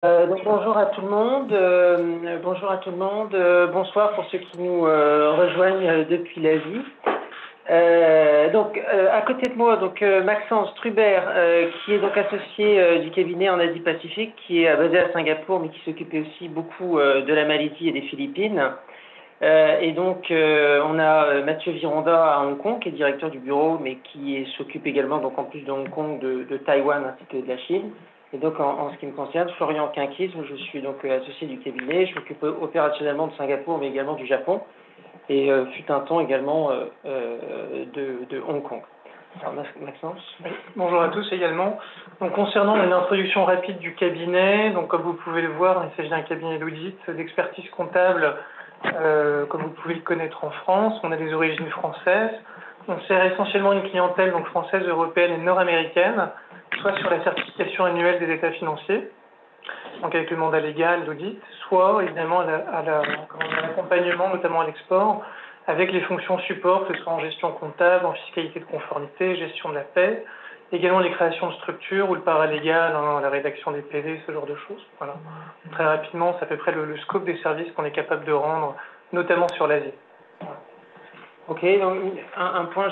Donc bonjour à tout le monde, bonsoir pour ceux qui nous rejoignent depuis l'Asie. À côté de moi, Maxence Trubert, qui est donc associé du cabinet en Asie-Pacifique, qui est basé à Singapour, mais qui s'occupait aussi beaucoup de la Malaisie et des Philippines. On a Mathieu Vironda à Hong Kong, qui est directeur du bureau, mais qui s'occupe également, donc en plus de Hong Kong, de Taïwan ainsi que de la Chine. Et donc en ce qui me concerne, Florian Quinquis, je suis donc associé du cabinet, je m'occupe opérationnellement de Singapour, mais également du Japon, et fut un temps également de Hong Kong. Alors, Maxence. Oui. Bonjour à tous également. Donc, concernant une introduction rapide du cabinet, donc comme vous pouvez le voir, il s'agit d'un cabinet d'audit, d'expertise comptable, comme vous pouvez le connaître en France. On a des origines françaises. On sert essentiellement une clientèle donc française, européenne et nord-américaine, soit sur la certification annuelle des états financiers, donc avec le mandat légal d'audit, soit évidemment à l'accompagnement, notamment à l'export, avec les fonctions support, que ce soit en gestion comptable, en fiscalité de conformité, gestion de la paie, également les créations de structures ou le paralégal, la rédaction des PV, ce genre de choses. Voilà. Très rapidement, c'est à peu près le scope des services qu'on est capable de rendre, notamment sur l'Asie. Ok, donc un point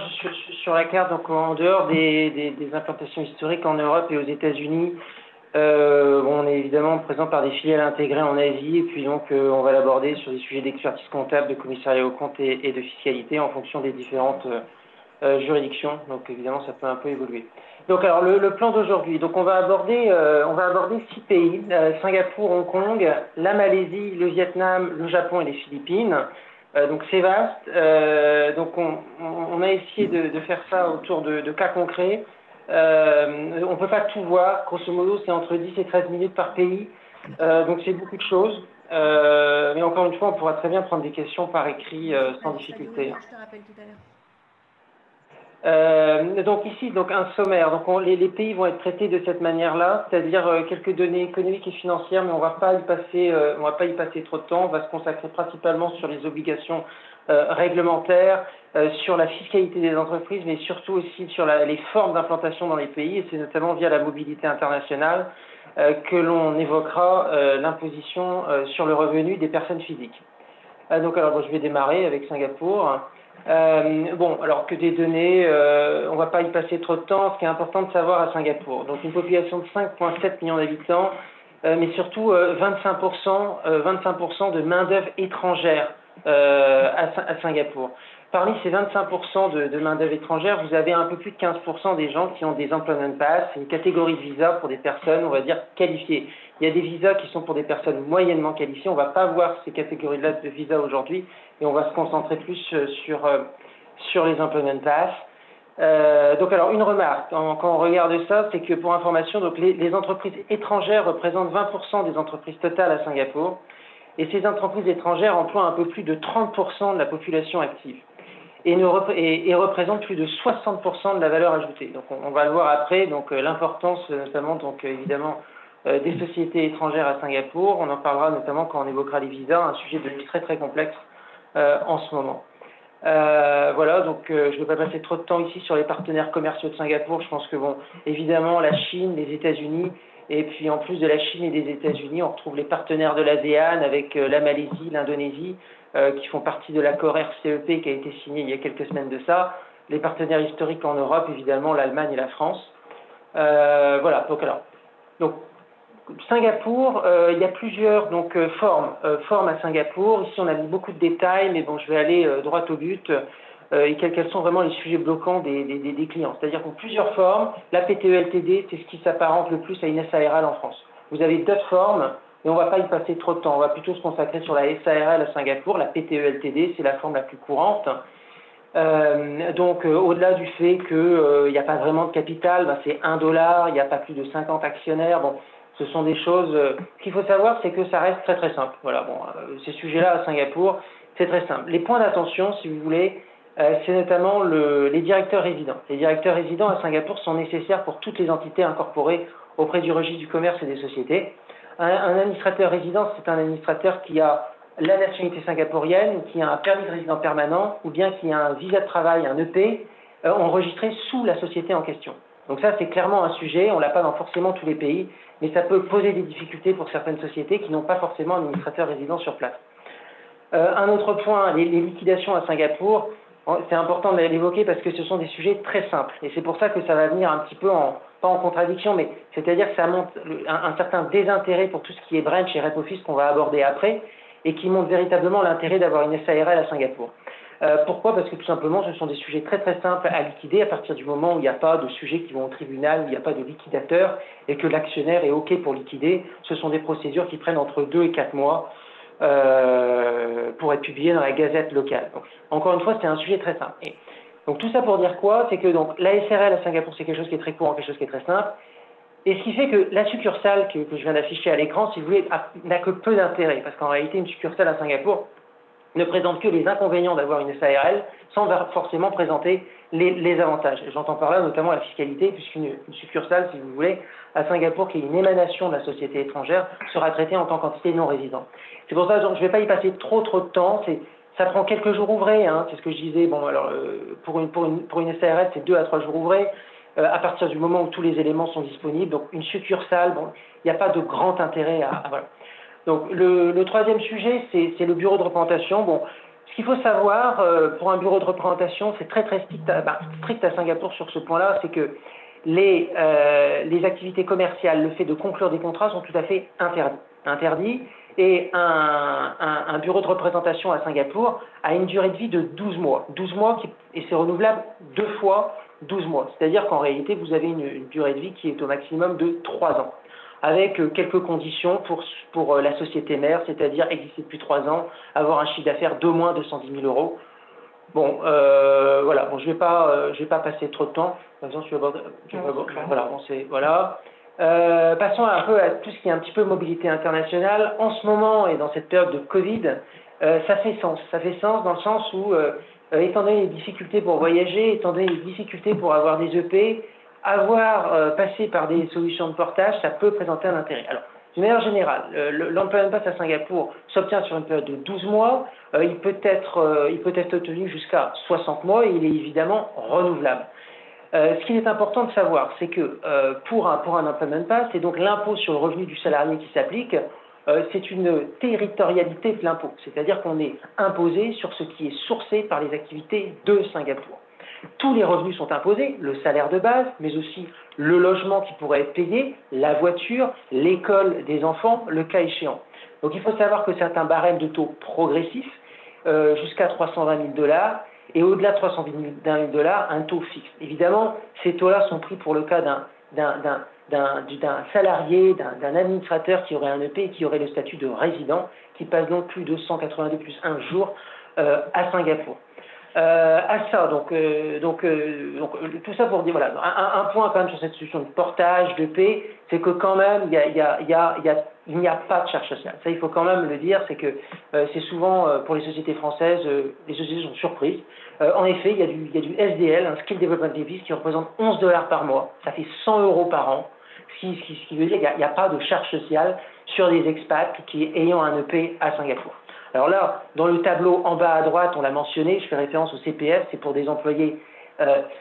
sur la carte, donc en dehors des implantations historiques en Europe et aux États-Unis, on est évidemment présent par des filiales intégrées en Asie, et puis donc on va l'aborder sur des sujets d'expertise comptable, de commissariat aux comptes et de fiscalité en fonction des différentes juridictions. Donc évidemment ça peut un peu évoluer. Donc alors le plan d'aujourd'hui, donc on va aborder 6 pays, Singapour, Hong Kong, la Malaisie, le Vietnam, le Japon et les Philippines. Donc c'est vaste. Donc on a essayé de faire ça autour de cas concrets. On ne peut pas tout voir. Grosso modo, c'est entre 10 et 13 minutes par pays. Donc c'est beaucoup de choses. Mais encore une fois, on pourra très bien prendre des questions par écrit sans difficulté. Je te rappelle tout à l'heure. Donc ici, donc un sommaire. Donc les pays vont être traités de cette manière-là, c'est-à-dire quelques données économiques et financières, mais on va pas y passer trop de temps. On va se consacrer principalement sur les obligations réglementaires, sur la fiscalité des entreprises, mais surtout aussi sur les formes d'implantation dans les pays. Et c'est notamment via la mobilité internationale que l'on évoquera l'imposition sur le revenu des personnes physiques. Je vais démarrer avec Singapour. Alors que des données, on ne va pas y passer trop de temps. Ce qui est important de savoir à Singapour, donc une population de 5,7 millions d'habitants, mais surtout 25% de main-d'œuvre étrangère à Singapour. Parmi ces 25% de main-d'œuvre étrangère, vous avez un peu plus de 15% des gens qui ont des employment pass, une catégorie de visa pour des personnes, on va dire, qualifiées. Il y a des visas qui sont pour des personnes moyennement qualifiées. On ne va pas voir ces catégories-là de visas aujourd'hui et on va se concentrer plus sur les employment pass. Une remarque, quand on regarde ça, c'est que pour information, donc les entreprises étrangères représentent 20% des entreprises totales à Singapour. Et ces entreprises étrangères emploient un peu plus de 30% de la population active et représentent plus de 60% de la valeur ajoutée. Donc on va le voir après, donc l'importance notamment évidemment des sociétés étrangères à Singapour. On en parlera notamment quand on évoquera les visas, un sujet devenu très très complexe en ce moment. Je ne vais pas passer trop de temps ici sur les partenaires commerciaux de Singapour. Je pense que évidemment la Chine, les États-Unis, et puis en plus de la Chine et des États-Unis, on retrouve les partenaires de l'ASEAN avec la Malaisie, l'Indonésie, qui font partie de l'accord RCEP qui a été signé il y a quelques semaines de ça. Les partenaires historiques en Europe, évidemment l'Allemagne et la France. Singapour, il y a plusieurs formes à Singapour. Ici, on a mis beaucoup de détails, mais je vais aller droit au but. Et quels sont vraiment les sujets bloquants des clients. C'est-à-dire qu'on a plusieurs formes. La PTE-LTD, c'est ce qui s'apparente le plus à une SARL en France. Vous avez d'autres formes, mais on ne va pas y passer trop de temps. On va plutôt se consacrer sur la SARL à Singapour. La PTE-LTD, c'est la forme la plus courante. Au-delà du fait qu'il n'y a pas vraiment de capital, c'est $1, il n'y a pas plus de 50 actionnaires. Ce sont des choses. Ce qu'il faut savoir, c'est que ça reste très très simple. Ces sujets-là à Singapour, c'est très simple. Les points d'attention, si vous voulez, c'est notamment les directeurs résidents. Les directeurs résidents à Singapour sont nécessaires pour toutes les entités incorporées auprès du registre du commerce et des sociétés. Un administrateur résident, c'est un administrateur qui a la nationalité singapourienne, qui a un permis de résident permanent, ou bien qui a un visa de travail, un EP, enregistré sous la société en question. Donc ça, c'est clairement un sujet, on ne l'a pas dans forcément tous les pays, mais ça peut poser des difficultés pour certaines sociétés qui n'ont pas forcément un administrateur résident sur place. Un autre point, les liquidations à Singapour, c'est important de l'évoquer parce que ce sont des sujets très simples. Et c'est pour ça que ça va venir un petit peu, pas en contradiction, mais c'est-à-dire que ça montre un certain désintérêt pour tout ce qui est branch et rep office qu'on va aborder après, et qui montre véritablement l'intérêt d'avoir une SARL à Singapour. Pourquoi? Parce que tout simplement, ce sont des sujets très très simples à liquider à partir du moment où il n'y a pas de sujets qui vont au tribunal, où il n'y a pas de liquidateur, et que l'actionnaire est OK pour liquider. Ce sont des procédures qui prennent entre 2 et 4 mois. Pour être publié dans la gazette locale. Donc, encore une fois, c'est un sujet très simple. Et donc tout ça pour dire quoi? C'est que donc, la SRL à Singapour, c'est quelque chose qui est très courant, quelque chose qui est très simple. Et ce qui fait que la succursale que je viens d'afficher à l'écran, si vous voulez, n'a que peu d'intérêt. Parce qu'en réalité, une succursale à Singapour ne présente que les inconvénients d'avoir une SARL sans forcément présenter les avantages. J'entends par là notamment la fiscalité, puisqu'une succursale, si vous voulez, à Singapour, qui est une émanation de la société étrangère, sera traitée en tant qu'entité non résidente. C'est pour ça que je ne vais pas y passer trop de temps. Ça prend quelques jours ouvrés, hein, c'est ce que je disais. Bon, alors pour une SARL, c'est 2 à 3 jours ouvrés. À partir du moment où tous les éléments sont disponibles. Donc une succursale, bon, il n'y a pas de grand intérêt à voilà. Donc le troisième sujet, c'est le bureau de représentation. Bon, ce qu'il faut savoir pour un bureau de représentation, c'est très strict à Singapour sur ce point-là, c'est que les activités commerciales, le fait de conclure des contrats sont tout à fait interdits. Et un bureau de représentation à Singapour a une durée de vie de 12 mois. 12 mois et c'est renouvelable 2 fois 12 mois. C'est-à-dire qu'en réalité, vous avez une durée de vie qui est au maximum de 3 ans. Avec quelques conditions pour la société mère, c'est-à-dire exister depuis 3 ans, avoir un chiffre d'affaires d'au moins 210 000 euros. Bon, voilà. Bon, je vais pas passer trop de temps. Par exemple, voilà. Passons un peu à tout ce qui est un petit peu mobilité internationale. En ce moment et dans cette période de Covid, ça fait sens. Ça fait sens dans le sens où, étant donné les difficultés pour voyager, étant donné les difficultés pour avoir des EP, passé par des solutions de portage, ça peut présenter un intérêt. Alors, d'une manière générale, l'employment pass à Singapour s'obtient sur une période de 12 mois. Il peut être obtenu jusqu'à 60 mois et il est évidemment renouvelable. Ce qu'il est important de savoir, c'est que pour un employment pass, c'est donc l'impôt sur le revenu du salarié qui s'applique. C'est une territorialité de l'impôt, c'est-à-dire qu'on est imposé sur ce qui est sourcé par les activités de Singapour. Tous les revenus sont imposés, le salaire de base, mais aussi le logement qui pourrait être payé, la voiture, l'école des enfants, le cas échéant. Donc il faut savoir que c'est un barème de taux progressif jusqu'à 320 000 $, et au-delà de 320 000 $, un taux fixe. Évidemment, ces taux-là sont pris pour le cas d'un salarié, d'un administrateur qui aurait un EP et qui aurait le statut de résident, qui passe donc plus de 182 plus 1 jour à Singapour. À ça, donc, tout ça pour dire, voilà, un point quand même sur cette solution de portage, d'EP, c'est que quand même, il n'y a pas de charge sociale. Ça, il faut quand même le dire, c'est que c'est souvent, pour les sociétés françaises, les sociétés sont surprises. En effet, il y a du SDL, un Skill Development Levies, qui représente 11 $ par mois, ça fait 100 € par an, ce qui veut dire qu'il n'y a pas de charge sociale sur des expats ayant un EP à Singapour. Alors là, dans le tableau en bas à droite, on l'a mentionné, je fais référence au CPF, c'est pour des employés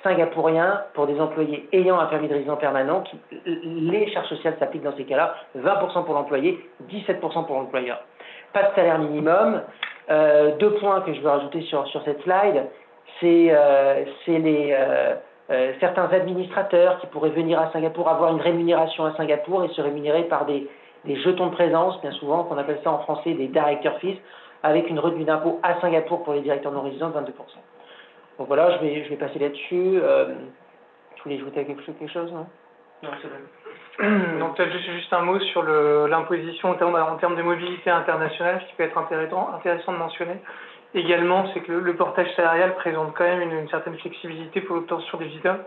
singapouriens, pour des employés ayant un permis de résident permanent, les charges sociales s'appliquent dans ces cas-là, 20% pour l'employé, 17% pour l'employeur. Pas de salaire minimum. 2 points que je veux rajouter sur cette slide, c'est certains administrateurs qui pourraient venir à Singapour, avoir une rémunération à Singapour et se rémunérer par des jetons de présence, bien souvent, qu'on appelle ça en français des director fees, avec une retenue d'impôt à Singapour pour les directeurs non résidents de 22%. Donc voilà, je vais passer là-dessus. Je voulais ajouter quelque chose, non? Non, c'est bon. Donc peut-être juste un mot sur l'imposition en termes de mobilité internationale, ce qui peut être intéressant de mentionner. Également, c'est que le portage salarial présente quand même une certaine flexibilité pour l'obtention des visas.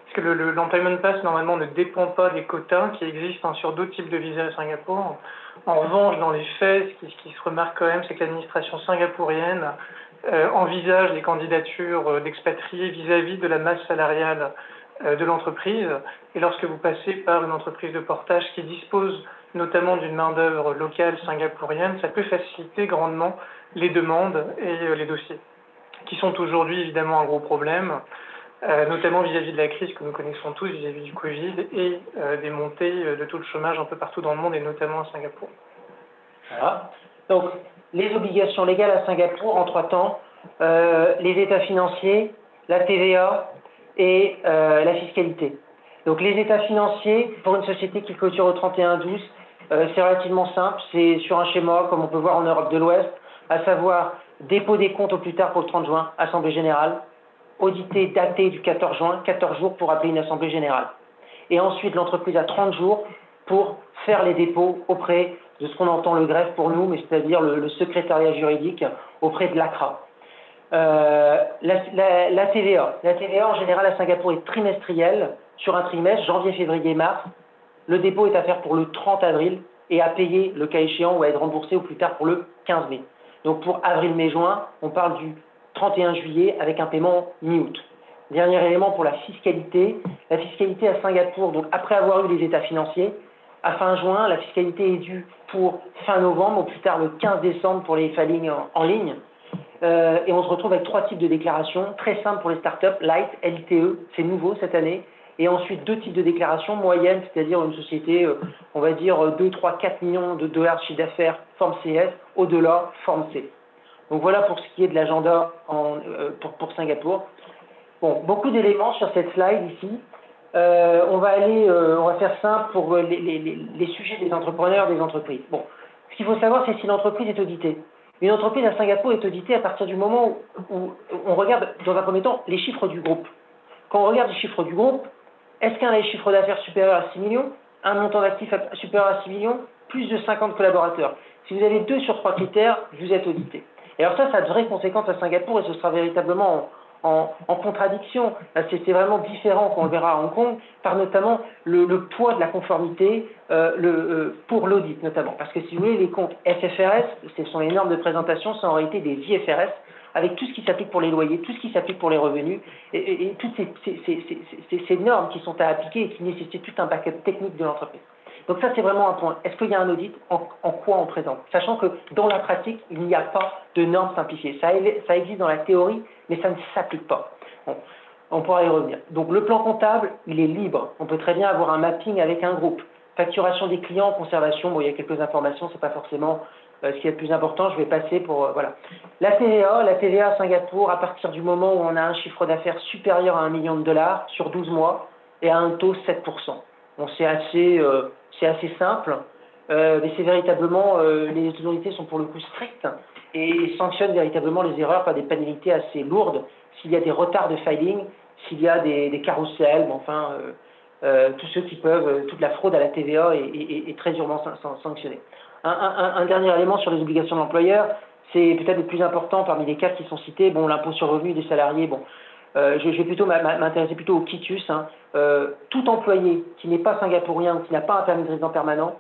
Parce que l'employment pass, normalement, ne dépend pas des quotas qui existent sur d'autres types de visas à Singapour. En revanche, dans les faits, ce qui se remarque quand même, c'est que l'administration singapourienne envisage les candidatures d'expatriés vis-à-vis de la masse salariale de l'entreprise. Et lorsque vous passez par une entreprise de portage qui dispose notamment d'une main-d'œuvre locale singapourienne, ça peut faciliter grandement les demandes et les dossiers, qui sont aujourd'hui évidemment un gros problème. notamment vis-à-vis de la crise que nous connaissons tous, vis-à-vis du Covid, et des montées de taux de chômage un peu partout dans le monde, et notamment à Singapour. Voilà. Donc, les obligations légales à Singapour en 3 temps, les états financiers, la TVA et la fiscalité. Donc, les états financiers, pour une société qui clôture au 31/12, c'est relativement simple, c'est sur un schéma comme on peut voir en Europe de l'Ouest, à savoir dépôt des comptes au plus tard pour le 30 juin, assemblée générale, audité, daté du 14 juin, 14 jours pour appeler une assemblée générale. Et ensuite, l'entreprise a 30 jours pour faire les dépôts auprès de ce qu'on entend le greffe pour nous, mais c'est-à-dire le secrétariat juridique auprès de l'ACRA. La TVA. La TVA, en général, à Singapour, est trimestrielle sur un trimestre, janvier, février, mars. Le dépôt est à faire pour le 30 avril et à payer le cas échéant ou à être remboursé au plus tard pour le 15 mai. Donc pour avril, mai, juin, on parle du 31 juillet avec un paiement mi-août. Dernier élément pour la fiscalité. La fiscalité à Singapour, donc après avoir eu les états financiers, à fin juin, la fiscalité est due pour fin novembre, au plus tard le 15 décembre pour les filings en ligne. Et on se retrouve avec 3 types de déclarations, très simples pour les startups, Light, LTE, c'est nouveau cette année, et ensuite 2 types de déclarations, moyennes, c'est-à-dire une société, on va dire 2, 3, 4 millions de dollars de chiffre d'affaires, forme CS, au-delà, forme C. Donc voilà pour ce qui est de l'agenda pour Singapour. Bon, beaucoup d'éléments sur cette slide ici. On va faire simple pour les sujets des entrepreneurs, des entreprises. Bon, ce qu'il faut savoir, c'est si l'entreprise est auditée. Une entreprise à Singapour est auditée à partir du moment où on regarde, dans un premier temps, les chiffres du groupe. Quand on regarde les chiffres du groupe, est-ce qu'un a un chiffre d'affaires supérieur à 6 millions, un montant d'actifs supérieur à 6 millions, plus de 50 collaborateurs? Si vous avez 2 sur 3 critères, vous êtes audité. Et alors ça a de vraies conséquences à Singapour et ce sera véritablement en contradiction. C'est vraiment différent qu'on le verra à Hong Kong, par notamment le poids de la conformité pour l'audit notamment. Parce que si vous voulez, les comptes FFRS, ce sont les normes de présentation, sont en réalité des IFRS, avec tout ce qui s'applique pour les loyers, tout ce qui s'applique pour les revenus, et toutes ces normes qui sont à appliquer et qui nécessitent tout un backup technique de l'entreprise. Donc ça, c'est vraiment un point. Est-ce qu'il y a un audit? En quoi on présente? Sachant que dans la pratique, il n'y a pas de normes simplifiées. Ça existe dans la théorie, mais ça ne s'applique pas. Bon, on pourra y revenir. Donc le plan comptable, il est libre. On peut très bien avoir un mapping avec un groupe. Facturation des clients, conservation, bon, il y a quelques informations, c'est pas forcément ce qui est le plus important, je vais passer pour... voilà. La TVA à Singapour, à partir du moment où on a un chiffre d'affaires supérieur à 1 million de dollars sur 12 mois et à un taux 7%. Bon, c'est assez simple, mais c'est véritablement, les autorités sont pour le coup strictes et sanctionnent véritablement les erreurs par des pénalités assez lourdes s'il y a des retards de filing, s'il y a des carousels, bon, enfin, tous ceux qui peuvent, toute la fraude à la TVA est très durement sanctionnée. Un dernier élément sur les obligations de l'employeur, c'est peut-être le plus important parmi les cas qui sont cités, bon, l'impôt sur le revenu des salariés, bon, je vais plutôt m'intéresser plutôt au quitus. Tout employé qui n'est pas singapourien ou qui n'a pas un permis de résident permanent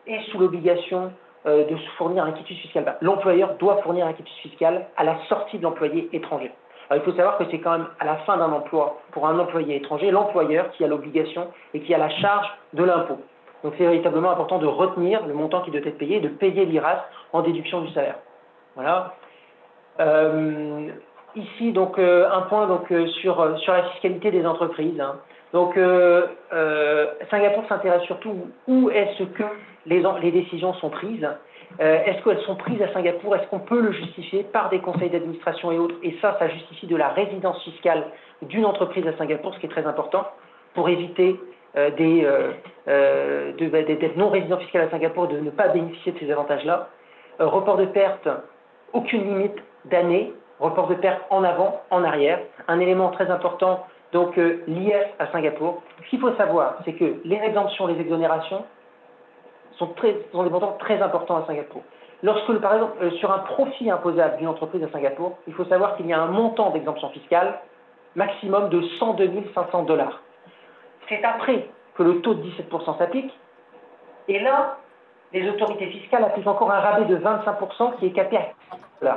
est sous l'obligation de fournir un quitus fiscal. L'employeur doit fournir un quitus fiscal à la sortie de l'employé étranger. Alors, il faut savoir que c'est quand même à la fin d'un emploi, pour un employé étranger, l'employeur qui a l'obligation et qui a la charge de l'impôt. Donc c'est véritablement important de retenir le montant qui doit être payé et de payer l'IRAS en déduction du salaire. Voilà. Ici, donc, un point sur la fiscalité des entreprises. Donc, Singapour s'intéresse surtout où est-ce que les décisions sont prises. Est-ce qu'elles sont prises à Singapour? Est-ce qu'on peut le justifier par des conseils d'administration et autres? Et ça justifie de la résidence fiscale d'une entreprise à Singapour, ce qui est très important, pour éviter d'être non-résident fiscal à Singapour, de ne pas bénéficier de ces avantages-là. Report de perte, aucune limite d'année. Report de perte en avant, en arrière. Un élément très important, donc l'IS à Singapour. Ce qu'il faut savoir, c'est que les exemptions, les exonérations sont des montants très importants à Singapour. Lorsque, par exemple, sur un profit imposable d'une entreprise à Singapour, il faut savoir qu'il y a un montant d'exemption fiscale maximum de 102 500 $. C'est après que le taux de 17% s'applique. Et là, les autorités fiscales appliquent encore un rabais de 25% qui est capé à 100 $.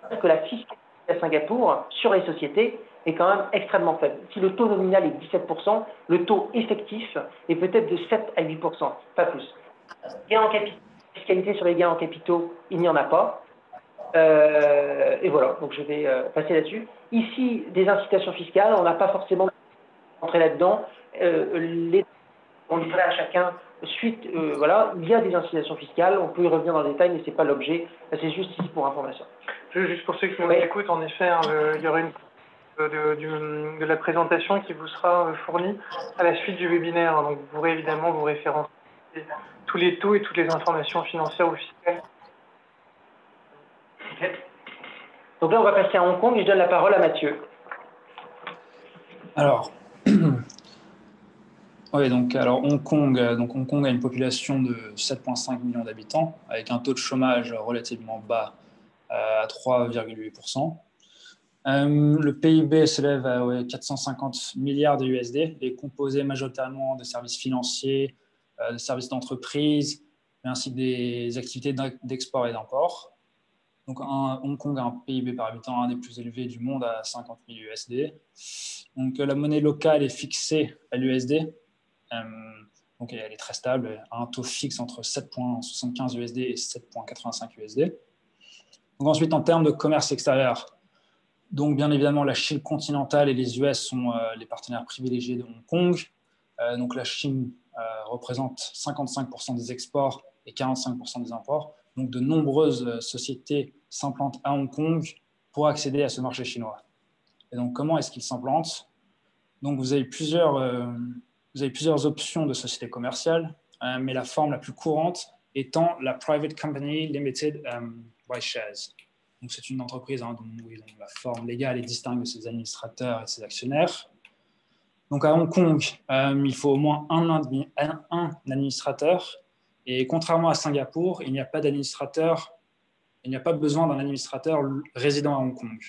Parce que la fiscalité à Singapour sur les sociétés est quand même extrêmement faible. Si le taux nominal est 17%, le taux effectif est peut-être de 7 à 8%, pas plus. Gains en capitaux, fiscalité sur les gains en capitaux, il n'y en a pas. Et voilà, donc je vais passer là-dessus. Ici, des incitations fiscales, on n'a pas forcément entré là-dedans. On livrait à chacun suite, voilà, il y a des incitations fiscales, on peut y revenir dans le détail, mais ce n'est pas l'objet, c'est juste ici pour information. Juste pour ceux qui nous écoutent, en effet, hein, il y aura une de la présentation qui vous sera fournie à la suite du webinaire. Donc vous pourrez évidemment vous référencer tous les taux et toutes les informations financières ou fiscales. Okay. Donc là, on va passer à Hong Kong et je donne la parole à Mathieu. Alors, oui, alors Hong Kong a une population de 7,5 millions d'habitants avec un taux de chômage relativement bas à 3,8%. Le PIB s'élève à 450 milliards de USD et est composé majoritairement de services financiers, de services d'entreprise, mais ainsi que des activités d'export et d'import. Donc, Hong Kong a un PIB par habitant un des plus élevés du monde à 50 000 USD. Donc, la monnaie locale est fixée à l'USD. Donc, elle est très stable, à un taux fixe entre 7,75 USD et 7,85 USD. Donc, ensuite, en termes de commerce extérieur, donc, bien évidemment, la Chine continentale et les US sont les partenaires privilégiés de Hong Kong. Donc, la Chine représente 55% des exports et 45% des imports. Donc, de nombreuses sociétés s'implantent à Hong Kong pour accéder à ce marché chinois. Et donc, comment est-ce qu'ils s'implantent? Donc, vous avez plusieurs options de sociétés commerciales, mais la forme la plus courante étant la Private Company Limited by Shares. Donc, c'est une entreprise dont la forme légale est distincte de ses administrateurs et de ses actionnaires. Donc, à Hong Kong, il faut au moins un administrateur. Et contrairement à Singapour, il n'y a pas d'administrateur, il n'y a pas besoin d'un administrateur résident à Hong Kong.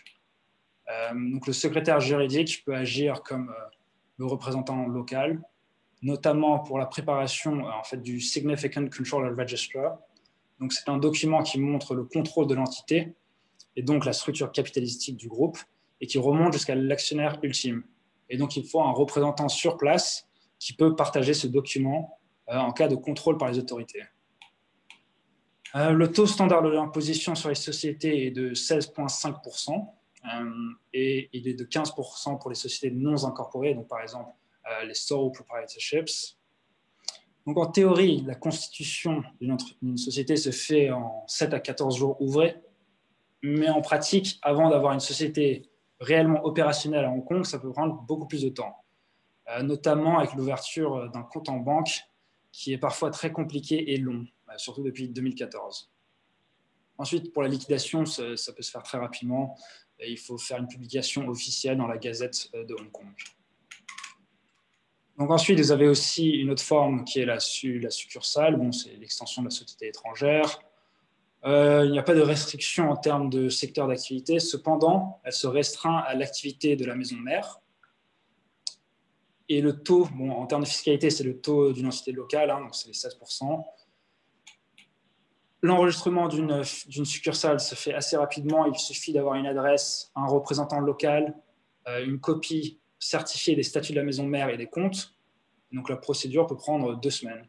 Donc, le secrétaire juridique peut agir comme le représentant local, notamment pour la préparation du Significant Controller Register. Donc, c'est un document qui montre le contrôle de l'entité et donc la structure capitalistique du groupe, et qui remonte jusqu'à l'actionnaire ultime. Et donc, il faut un représentant sur place qui peut partager ce document en cas de contrôle par les autorités. Le taux standard de l'imposition sur les sociétés est de 16,5%, et il est de 15% pour les sociétés non incorporées, donc par exemple les sole proprietorships. Donc, en théorie, la constitution d'une société se fait en 7 à 14 jours ouvrés, mais en pratique, avant d'avoir une société réellement opérationnelle à Hong Kong, ça peut prendre beaucoup plus de temps, notamment avec l'ouverture d'un compte en banque qui est parfois très compliqué et long, surtout depuis 2014. Ensuite, pour la liquidation, ça peut se faire très rapidement. Et il faut faire une publication officielle dans la Gazette de Hong Kong. Donc ensuite, vous avez aussi une autre forme qui est la succursale. Bon, c'est l'extension de la société étrangère. Il n'y a pas de restriction en termes de secteur d'activité. Cependant, elle se restreint à l'activité de la maison mère. Et le taux, en termes de fiscalité, c'est le taux d'une entité locale, donc c'est les 16%. L'enregistrement d'une succursale se fait assez rapidement. Il suffit d'avoir une adresse, un représentant local, une copie certifiée des statuts de la maison mère et des comptes. Donc la procédure peut prendre 2 semaines.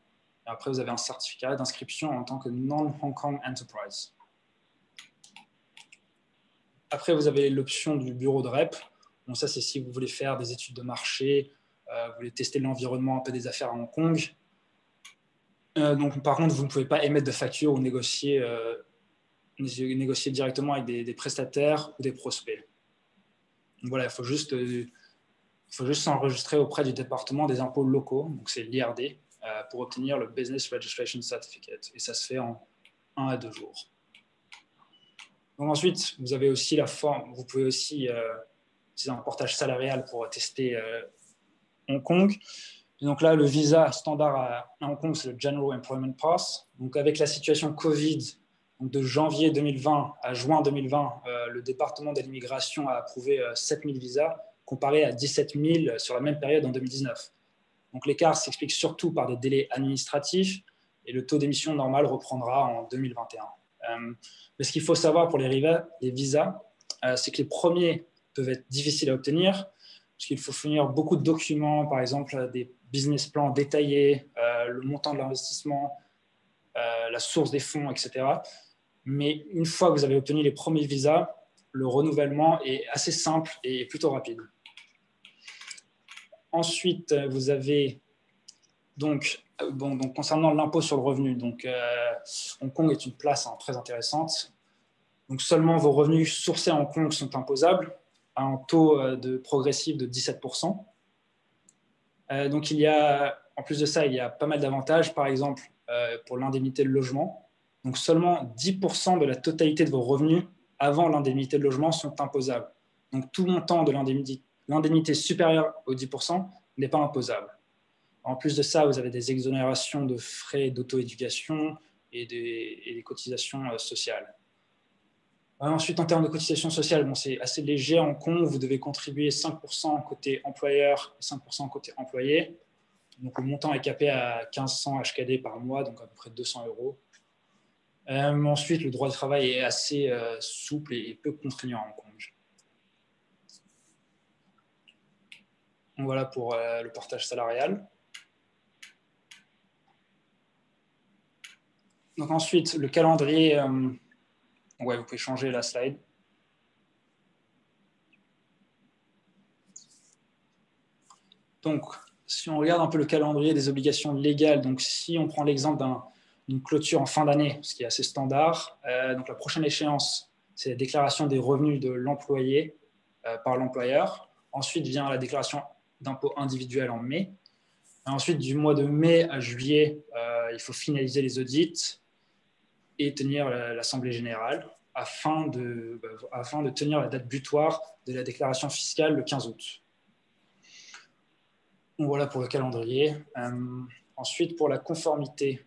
Et après, vous avez un certificat d'inscription en tant que non-Hong Kong Enterprise. Après, vous avez l'option du bureau de rep. Bon, ça, c'est si vous voulez faire des études de marché, vous voulez tester l'environnement un peu des affaires à Hong Kong. Donc, par contre, vous ne pouvez pas émettre de facture ou négocier directement avec des prestataires ou des prospects. Donc, voilà, il faut juste s'enregistrer auprès du département des impôts locaux, donc c'est l'IRD, pour obtenir le Business Registration Certificate. Et ça se fait en 1 à 2 jours. Donc ensuite, vous avez aussi la forme, vous pouvez aussi utiliser un portage salarial pour tester Hong Kong. Et donc là, le visa standard à Hong Kong, c'est le General Employment Pass. Donc avec la situation Covid, donc de janvier 2020 à juin 2020, le département de l'immigration a approuvé 7000 visas, comparé à 17 000 sur la même période en 2019. Donc l'écart s'explique surtout par des délais administratifs, et le taux d'émission normal reprendra en 2021. Mais ce qu'il faut savoir pour les visas, c'est que les premiers peuvent être difficiles à obtenir, parce qu'il faut fournir beaucoup de documents, par exemple des business plans détaillés, le montant de l'investissement, la source des fonds, etc. Mais une fois que vous avez obtenu les premiers visas, le renouvellement est assez simple et plutôt rapide. Ensuite, vous avez donc concernant l'impôt sur le revenu, Hong Kong est une place très intéressante. Donc seulement vos revenus sourcés à Hong Kong sont imposables à un taux progressif de 17%. Donc en plus de ça, il y a pas mal d'avantages. Par exemple, pour l'indemnité de logement, donc seulement 10% de la totalité de vos revenus avant l'indemnité de logement sont imposables. Donc tout montant de l'indemnité supérieure aux 10% n'est pas imposable. En plus de ça, vous avez des exonérations de frais d'auto-éducation et des cotisations sociales. Ensuite, en termes de cotisations sociales, c'est assez léger en Hong Kong. Vous devez contribuer 5% côté employeur et 5% côté employé. Donc, le montant est capé à 1500 HKD par mois, donc à peu près 200 euros. Ensuite, le droit du travail est assez souple et peu contraignant à Hong Kong. Donc, voilà pour le partage salarial. Donc ensuite, le calendrier, vous pouvez changer la slide. Donc, si on regarde un peu le calendrier des obligations légales, donc si on prend l'exemple d'une clôture en fin d'année, ce qui est assez standard, donc la prochaine échéance, c'est la déclaration des revenus de l'employé par l'employeur. Ensuite vient la déclaration d'impôt individuel en mai. Et ensuite, du mois de mai à juillet, il faut finaliser les audits et tenir l'Assemblée générale afin de tenir la date butoir de la déclaration fiscale le 15 août. Donc voilà pour le calendrier. Ensuite, pour la conformité.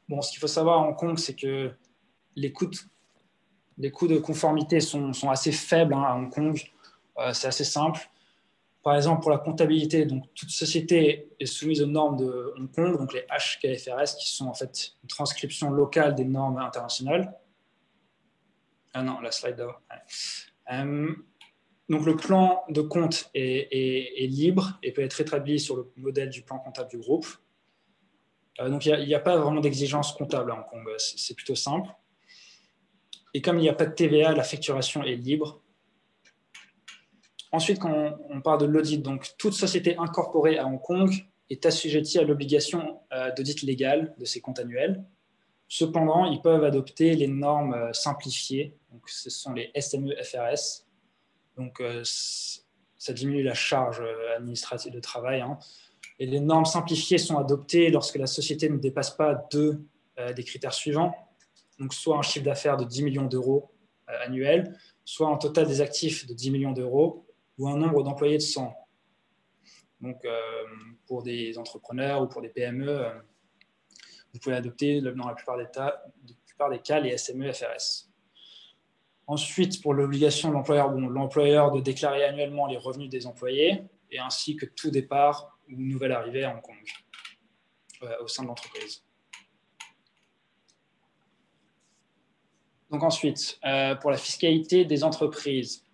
Ce qu'il faut savoir à Hong Kong, c'est que les coûts de conformité sont assez faibles à Hong Kong. C'est assez simple. Par exemple, pour la comptabilité, donc toute société est soumise aux normes de Hong Kong, donc les HKFRS, qui sont en fait une transcription locale des normes internationales. Ah non, la slide d'avant. Donc le plan de compte est libre et peut être établi sur le modèle du plan comptable du groupe. Donc il n'y a pas vraiment d'exigence comptable à Hong Kong, c'est plutôt simple. Et comme il n'y a pas de TVA, la facturation est libre. Ensuite, quand on parle de l'audit, donc toute société incorporée à Hong Kong est assujettie à l'obligation d'audit légal de ses comptes annuels. Cependant, ils peuvent adopter les normes simplifiées, donc ce sont les SME-FRS. Donc, ça diminue la charge administrative de travail. Et les normes simplifiées sont adoptées lorsque la société ne dépasse pas deux des critères suivants. Donc, soit un chiffre d'affaires de 10 millions d'euros annuel, soit un total des actifs de 10 millions d'euros, ou un nombre d'employés de 100. Donc, pour des entrepreneurs ou pour des PME, vous pouvez adopter dans la plupart des cas les SME-FRS. Ensuite, pour l'obligation de l'employeur de déclarer annuellement les revenus des employés, et ainsi que tout départ ou nouvelle arrivée à Hong Kong au sein de l'entreprise. Donc ensuite, pour la fiscalité des entreprises.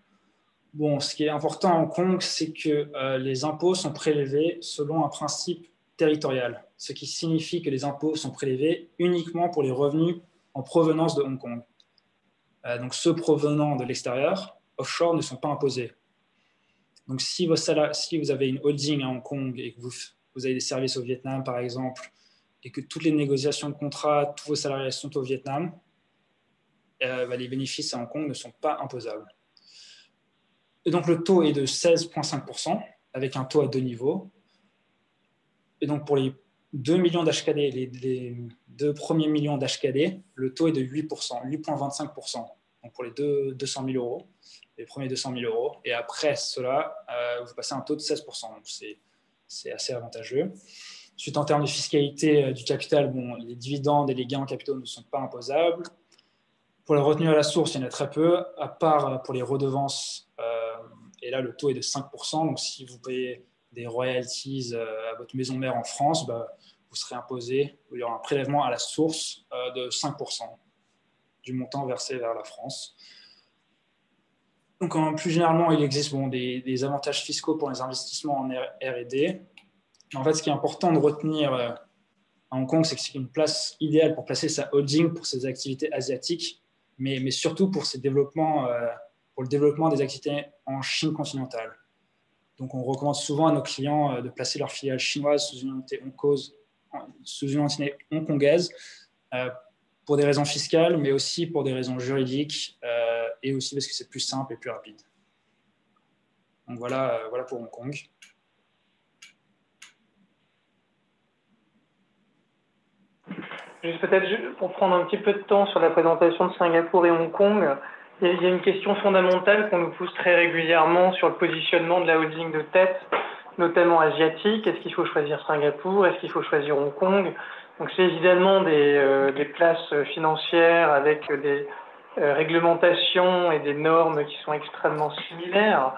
Ce qui est important à Hong Kong, c'est que les impôts sont prélevés selon un principe territorial, ce qui signifie que les impôts sont prélevés uniquement pour les revenus en provenance de Hong Kong. Donc ceux provenant de l'extérieur, offshore, ne sont pas imposés. Donc si vous avez une holding à Hong Kong et que vous avez des services au Vietnam, par exemple, et que toutes les négociations de contrat, tous vos salariés sont au Vietnam, les bénéfices à Hong Kong ne sont pas imposables. Et donc, le taux est de 16,5% avec un taux à deux niveaux. Et donc, pour les 2 millions d'HKD, les 2 premiers millions d'HKD, le taux est de 8%, 8,25%. Donc, pour les 200 000 euros, les premiers 200 000 euros. Et après cela, vous passez un taux de 16%. Donc, c'est assez avantageux. Ensuite, en termes de fiscalité du capital, les dividendes et les gains en capitaux ne sont pas imposables. Pour la retenue à la source, il y en a très peu, à part pour les redevances. Et là, le taux est de 5%. Donc, si vous payez des royalties à votre maison mère en France, vous serez imposé. Il y aura un prélèvement à la source de 5% du montant versé vers la France. Donc, plus généralement, il existe des avantages fiscaux pour les investissements en R&D. En fait, ce qui est important de retenir à Hong Kong, c'est que c'est une place idéale pour placer sa holding pour ses activités asiatiques, mais surtout pour pour le développement des activités en Chine continentale. Donc, on recommande souvent à nos clients de placer leur filiale chinoise sous une entité hongkongaise pour des raisons fiscales, mais aussi pour des raisons juridiques et aussi parce que c'est plus simple et plus rapide. Donc, voilà pour Hong Kong. Juste peut-être pour prendre un petit peu de temps sur la présentation de Singapour et Hong Kong, il y a une question fondamentale qu'on nous pose très régulièrement sur le positionnement de la holding de tête, notamment asiatique. Est-ce qu'il faut choisir Singapour? Est-ce qu'il faut choisir Hong Kong? Donc c'est évidemment des places financières avec des réglementations et des normes qui sont extrêmement similaires.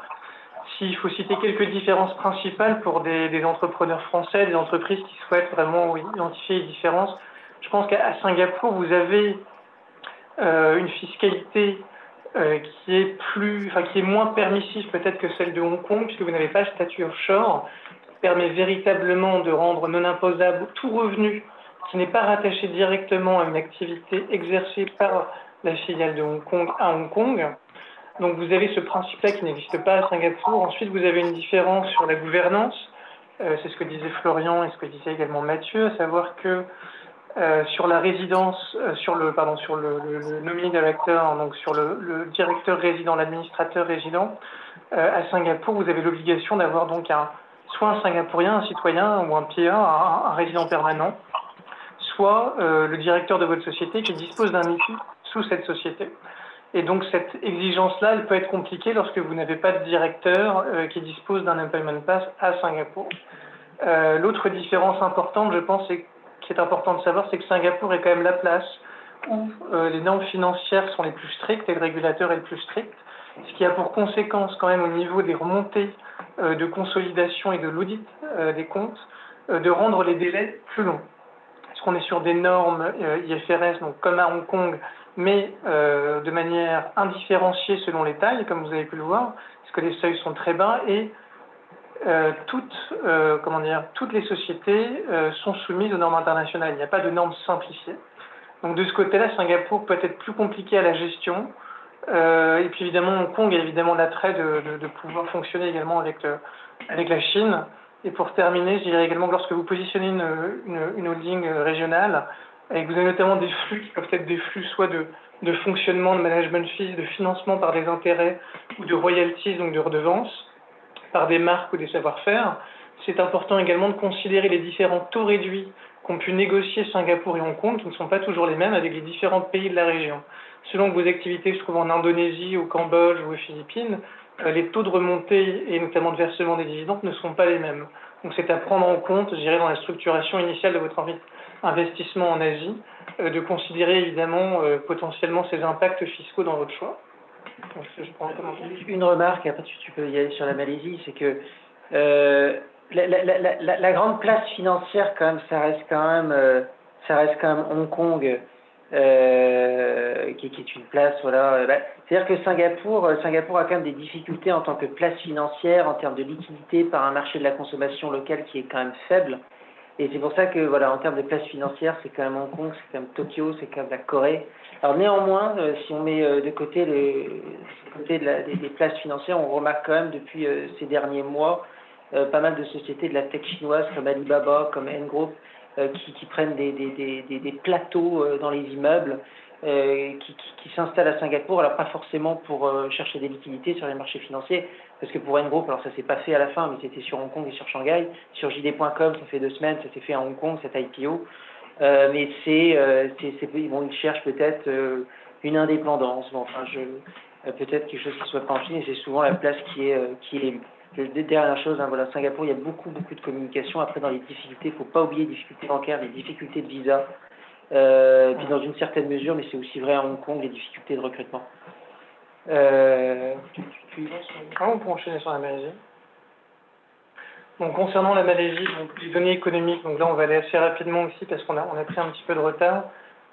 S'il faut citer quelques différences principales pour des entrepreneurs français, des entreprises qui souhaitent vraiment identifier les différences, je pense qu'à Singapour, vous avez une fiscalité qui est moins permissive peut-être que celle de Hong Kong, puisque vous n'avez pas le statut offshore, qui permet véritablement de rendre non imposable tout revenu qui n'est pas rattaché directement à une activité exercée par la filiale de Hong Kong à Hong Kong. Donc vous avez ce principe-là qui n'existe pas à Singapour. Ensuite, vous avez une différence sur la gouvernance. C'est ce que disait Florian et ce que disait également Mathieu, à savoir que sur la résidence, sur le nominee director, donc sur le directeur résident, l'administrateur résident, à Singapour, vous avez l'obligation d'avoir donc soit un Singapourien, un citoyen ou un PR, un résident permanent, soit le directeur de votre société qui dispose d'un IFI sous cette société. Et donc cette exigence-là, elle peut être compliquée lorsque vous n'avez pas de directeur qui dispose d'un employment pass à Singapour. L'autre différence importante, je pense, qui est important de savoir, c'est que Singapour est quand même la place où les normes financières sont les plus strictes et le régulateur est le plus strict, ce qui a pour conséquence quand même au niveau des remontées de consolidation et de l'audit des comptes, de rendre les délais plus longs. Parce qu'on est sur des normes IFRS, donc comme à Hong Kong, mais de manière indifférenciée selon les tailles, comme vous avez pu le voir, parce que les seuils sont très bas et toutes les sociétés sont soumises aux normes internationales. Il n'y a pas de normes simplifiées. Donc de ce côté-là, Singapour peut être plus compliqué à la gestion. Et puis évidemment, Hong Kong a évidemment l'attrait de pouvoir fonctionner également avec la Chine. Et pour terminer, je dirais également que lorsque vous positionnez une holding régionale, et que vous avez notamment des flux qui peuvent être des flux soit de fonctionnement, de management fees, de financement par des intérêts ou de royalties, donc de redevances, par des marques ou des savoir-faire, c'est important également de considérer les différents taux réduits qu'ont pu négocier Singapour et Hong Kong, qui ne sont pas toujours les mêmes avec les différents pays de la région. Selon que vos activités se trouvent en Indonésie, au Cambodge ou aux Philippines, les taux de remontée et notamment de versement des dividendes ne seront pas les mêmes. Donc c'est à prendre en compte, je dirais, dans la structuration initiale de votre investissement en Asie, de considérer évidemment potentiellement ces impacts fiscaux dans votre choix. Donc, une remarque, après tu peux y aller sur la Malaisie, c'est que la grande place financière quand même, ça reste quand même Hong Kong, qui est une place, voilà. C'est-à-dire que Singapour a quand même des difficultés en tant que place financière, en termes de liquidité par un marché de la consommation locale qui est quand même faible. Et c'est pour ça que, voilà, en termes de place financière, c'est quand même Hong Kong, c'est quand même Tokyo, c'est quand même la Corée. Alors néanmoins, si on met de côté des places financières, on remarque quand même depuis ces derniers mois pas mal de sociétés de la tech chinoise comme Alibaba, comme N-Group, qui prennent des plateaux dans les immeubles, qui s'installent à Singapour, alors pas forcément pour chercher des liquidités sur les marchés financiers, parce que pour N-Group, alors ça s'est pas fait à la fin, mais c'était sur Hong Kong et sur Shanghai. Sur JD.com, ça fait 2 semaines, ça s'est fait à Hong Kong, cet IPO. Mais ils cherchent peut-être une indépendance. Bon, enfin, peut-être quelque chose qui soit pas en Chine, et c'est souvent la place qui est dernière chose. Hein, voilà, Singapour, il y a beaucoup de communication. Après, dans les difficultés, il ne faut pas oublier les difficultés bancaires, les difficultés de visa, puis dans une certaine mesure, mais c'est aussi vrai à Hong Kong, les difficultés de recrutement. On peut enchaîner sur la Malaisie. Donc, concernant la Malaisie, donc, les données économiques, donc là on va aller assez rapidement aussi parce qu'on a pris un petit peu de retard.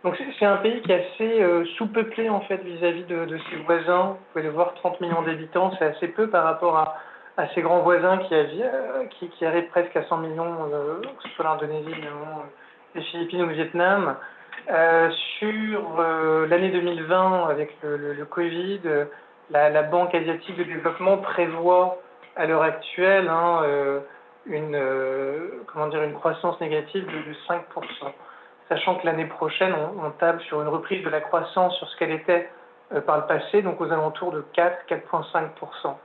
Donc c'est un pays qui est assez sous-peuplé en fait vis-à-vis de ses voisins. Vous pouvez le voir, 30 millions d'habitants, c'est assez peu par rapport à ses grands voisins qui arrivent presque à 100 millions, que ce soit l'Indonésie les Philippines ou le Vietnam. Sur l'année 2020, avec le Covid, la Banque asiatique de développement prévoit à l'heure actuelle une croissance négative de 5%. Sachant que l'année prochaine, on table sur une reprise de la croissance sur ce qu'elle était par le passé, donc aux alentours de 4,5%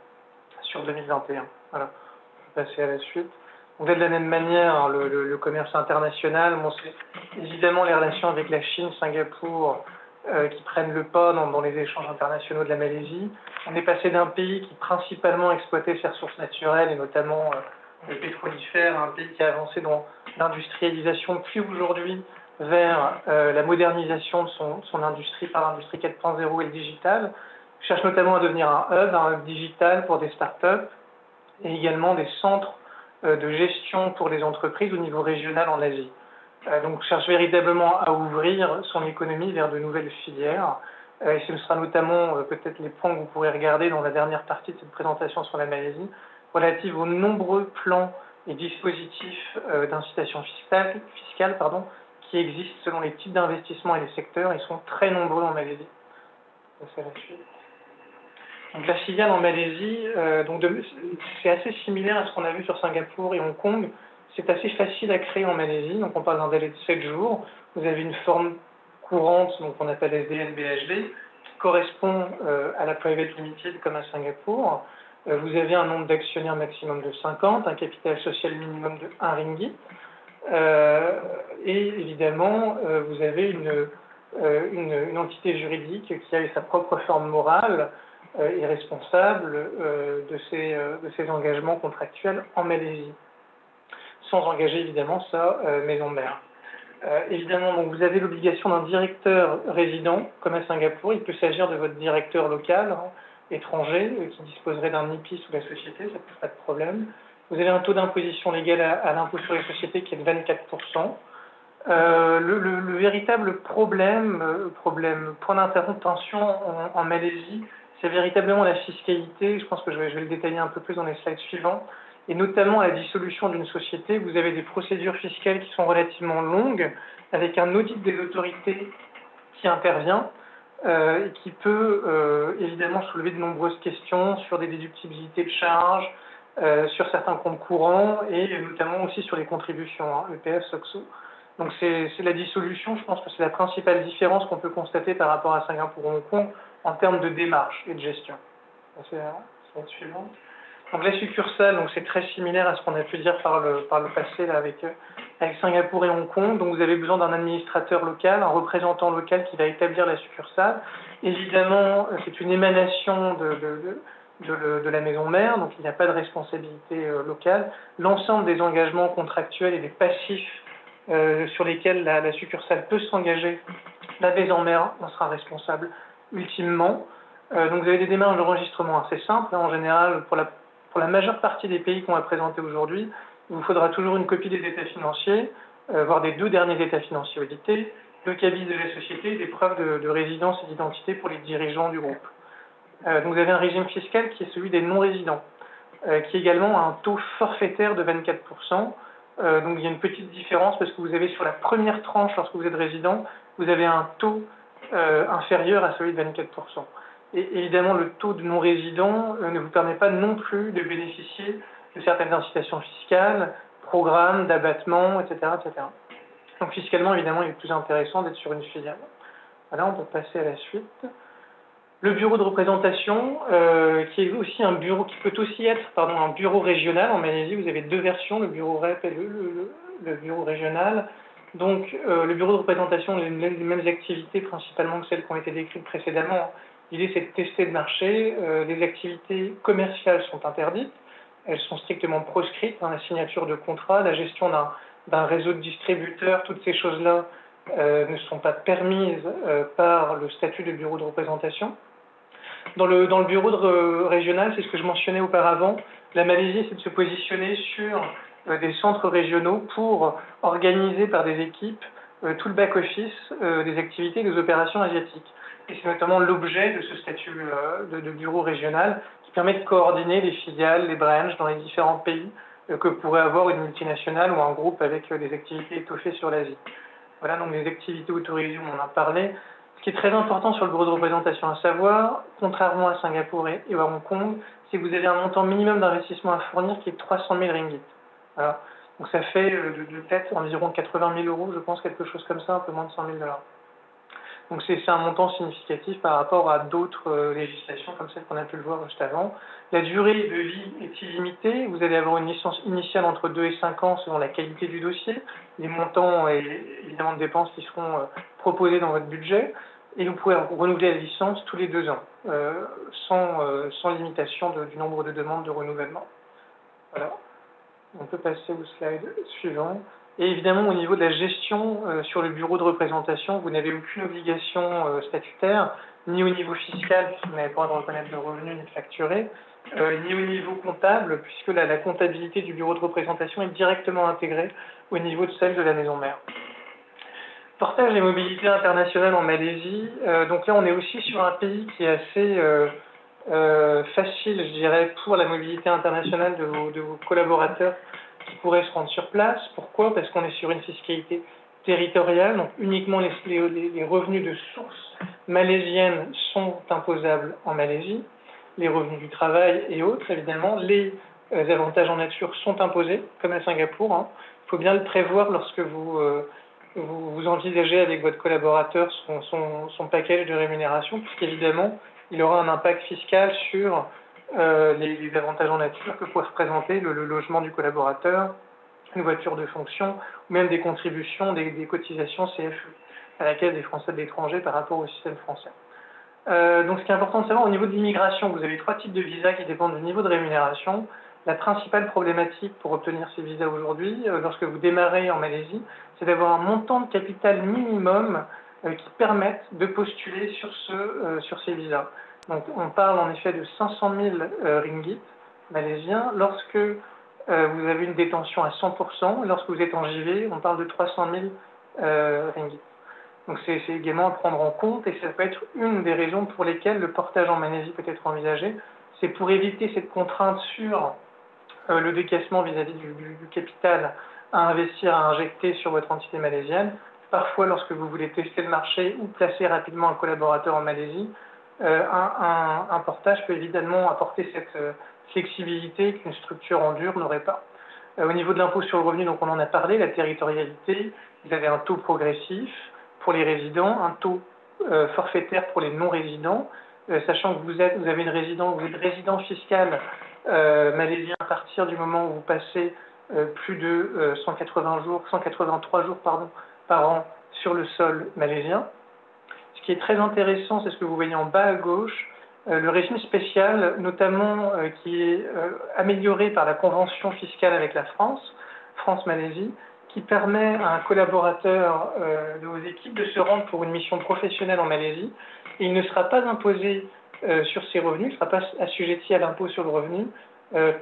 sur 2021. Voilà, on va passer à la suite. Donc, de la même manière, le commerce international, c'est évidemment les relations avec la Chine, Singapour, qui prennent le pas dans les échanges internationaux de la Malaisie. On est passé d'un pays qui principalement exploitait ses ressources naturelles, et notamment le pétrolifère, à un pays qui a avancé dans l'industrialisation, puis aujourd'hui vers la modernisation de son industrie par l'industrie 4.0 et le digital. On cherche notamment à devenir un hub digital pour des startups et également des centres de gestion pour les entreprises au niveau régional en Asie. Donc, cherche véritablement à ouvrir son économie vers de nouvelles filières. Et ce sera notamment peut-être les points que vous pourrez regarder dans la dernière partie de cette présentation sur la Malaisie, relative aux nombreux plans et dispositifs d'incitation fiscale, qui existent selon les types d'investissements et les secteurs. Ils sont très nombreux en Malaisie. C'est la suite. Donc, la filiale en Malaisie, c'est assez similaire à ce qu'on a vu sur Singapour et Hong Kong. C'est assez facile à créer en Malaisie, donc on parle d'un délai de 7 jours. Vous avez une forme courante, donc on appelle SDN-BHD, qui correspond à la Private Limited comme à Singapour. Vous avez un nombre d'actionnaires maximum de 50, un capital social minimum de 1 ringgit. Et évidemment, vous avez une entité juridique qui a sa propre forme morale et responsable de ses engagements contractuels en Malaisie, sans engager évidemment sa maison mère. Évidemment, donc, vous avez l'obligation d'un directeur résident, comme à Singapour. Il peut s'agir de votre directeur local, étranger, qui disposerait d'un IPI sous la société, ça ne pose pas de problème. Vous avez un taux d'imposition légal à l'impôt sur les sociétés qui est de 24%. Le véritable point d'intention en Malaisie, c'est véritablement la fiscalité. Je pense que je vais le détailler un peu plus dans les slides suivants. Et notamment à la dissolution d'une société, vous avez des procédures fiscales qui sont relativement longues, avec un audit des autorités qui intervient et qui peut évidemment soulever de nombreuses questions sur des déductibilités de charges, sur certains comptes courants et notamment aussi sur les contributions, EPF, SOCSO. Donc c'est la dissolution, je pense que c'est la principale différence qu'on peut constater par rapport à Singapour ou Hong Kong en termes de démarche et de gestion. C'est la suivante. Donc la succursale, c'est très similaire à ce qu'on a pu dire par le passé là, avec Singapour et Hong Kong. Donc vous avez besoin d'un administrateur local, un représentant local qui va établir la succursale. Évidemment, c'est une émanation de la maison mère, donc il n'y a pas de responsabilité locale. L'ensemble des engagements contractuels et des passifs sur lesquels la succursale peut s'engager, la maison mère en sera responsable ultimement. Donc vous avez des démarches d'enregistrement assez simples. En général, pour la majeure partie des pays qu'on va présenter aujourd'hui, il vous faudra toujours une copie des états financiers, voire des 2 derniers états financiers audités, le cabis de la société et des preuves de résidence et d'identité pour les dirigeants du groupe. Donc vous avez un régime fiscal qui est celui des non-résidents, qui également a un taux forfaitaire de 24%. Donc il y a une petite différence parce que vous avez sur la première tranche, lorsque vous êtes résident, vous avez un taux inférieur à celui de 24%. Et évidemment, le taux de non-résident ne vous permet pas non plus de bénéficier de certaines incitations fiscales, programmes d'abattement, etc., etc. Donc fiscalement, évidemment, il est plus intéressant d'être sur une filiale. Voilà, on peut passer à la suite. Le bureau de représentation, qui est aussi un bureau, qui peut aussi être un bureau régional. En Malaisie, vous avez 2 versions, le bureau REP et le bureau régional. Donc le bureau de représentation a les mêmes activités principalement que celles qui ont été décrites précédemment. L'idée, c'est de tester le marché. Les activités commerciales sont interdites. Elles sont strictement proscrites, la signature de contrats, la gestion d'un réseau de distributeurs, toutes ces choses-là ne sont pas permises par le statut de bureau de représentation. Dans le bureau régional, c'est ce que je mentionnais auparavant, la Malaisie, c'est de se positionner sur des centres régionaux pour organiser par des équipes tout le back-office des activités et des opérations asiatiques. Et c'est notamment l'objet de ce statut de bureau régional qui permet de coordonner les filiales, les branches dans les différents pays que pourrait avoir une multinationale ou un groupe avec des activités étoffées sur l'Asie. Voilà, donc les activités autorisées, on en a parlé. Ce qui est très important sur le bureau de représentation à savoir, contrairement à Singapour et à Hong Kong, c'est que vous avez un montant minimum d'investissement à fournir qui est de 300 000 ringgit. Voilà. Donc ça fait de tête environ 80 000 euros, je pense, quelque chose comme ça, un peu moins de 100 000 $. Donc c'est un montant significatif par rapport à d'autres législations comme celle qu'on a pu le voir juste avant. La durée de vie est illimitée. Vous allez avoir une licence initiale entre 2 et 5 ans selon la qualité du dossier, les montants et évidemment de dépenses qui seront proposés dans votre budget. Et vous pourrez renouveler la licence tous les 2 ans, sans limitation du nombre de demandes de renouvellement. Voilà. On peut passer au slide suivant. Et évidemment, au niveau de la gestion sur le bureau de représentation, vous n'avez aucune obligation statutaire, ni au niveau fiscal, puisque vous n'avez pas le droit de reconnaître de revenus ni de facturer, ni au niveau comptable, puisque la comptabilité du bureau de représentation est directement intégrée au niveau de celle de la maison mère. Portage et mobilité internationale en Malaisie. Donc là, on est aussi sur un pays qui est assez facile, je dirais, pour la mobilité internationale de vos collaborateurs qui pourraient se rendre sur place. Pourquoi? Parce qu'on est sur une fiscalité territoriale, donc uniquement les revenus de source malaisienne sont imposables en Malaisie, les revenus du travail et autres, évidemment. Les avantages en nature sont imposés, comme à Singapour. Hein. Il faut bien le prévoir lorsque vous envisagez avec votre collaborateur son package de rémunération, puisqu'évidemment, il aura un impact fiscal sur les avantages en nature que peuvent représenter le logement du collaborateur, une voiture de fonction, ou même des contributions, des cotisations CFE à la Caisse des Français de l'étranger par rapport au système français. Donc ce qui est important de savoir, au niveau de l'immigration, vous avez 3 types de visas qui dépendent du niveau de rémunération. La principale problématique pour obtenir ces visas aujourd'hui, lorsque vous démarrez en Malaisie, c'est d'avoir un montant de capital minimum qui permette de postuler sur ces visas. Donc on parle en effet de 500 000 ringgit malaisiens lorsque vous avez une détention à 100%, et lorsque vous êtes en JV, on parle de 300 000 ringgit. Donc c'est également à prendre en compte, et ça peut être une des raisons pour lesquelles le portage en Malaisie peut être envisagé. C'est pour éviter cette contrainte sur le décaissement vis-à-vis du capital à investir, à injecter sur votre entité malaisienne. Parfois, lorsque vous voulez tester le marché ou placer rapidement un collaborateur en Malaisie, un portage peut évidemment apporter cette flexibilité qu'une structure en dur n'aurait pas. Au niveau de l'impôt sur le revenu, donc on en a parlé, la territorialité, vous avez un taux progressif pour les résidents, un taux forfaitaire pour les non-résidents, sachant que vous êtes résident fiscal malaisien à partir du moment où vous passez plus de 183 jours par an sur le sol malaisien. Ce qui est très intéressant, c'est ce que vous voyez en bas à gauche, le régime spécial, notamment qui est amélioré par la convention fiscale avec la France-Malaisie, qui permet à un collaborateur de vos équipes de se rendre pour une mission professionnelle en Malaisie, et il ne sera pas imposé sur ses revenus, il ne sera pas assujetti à l'impôt sur le revenu,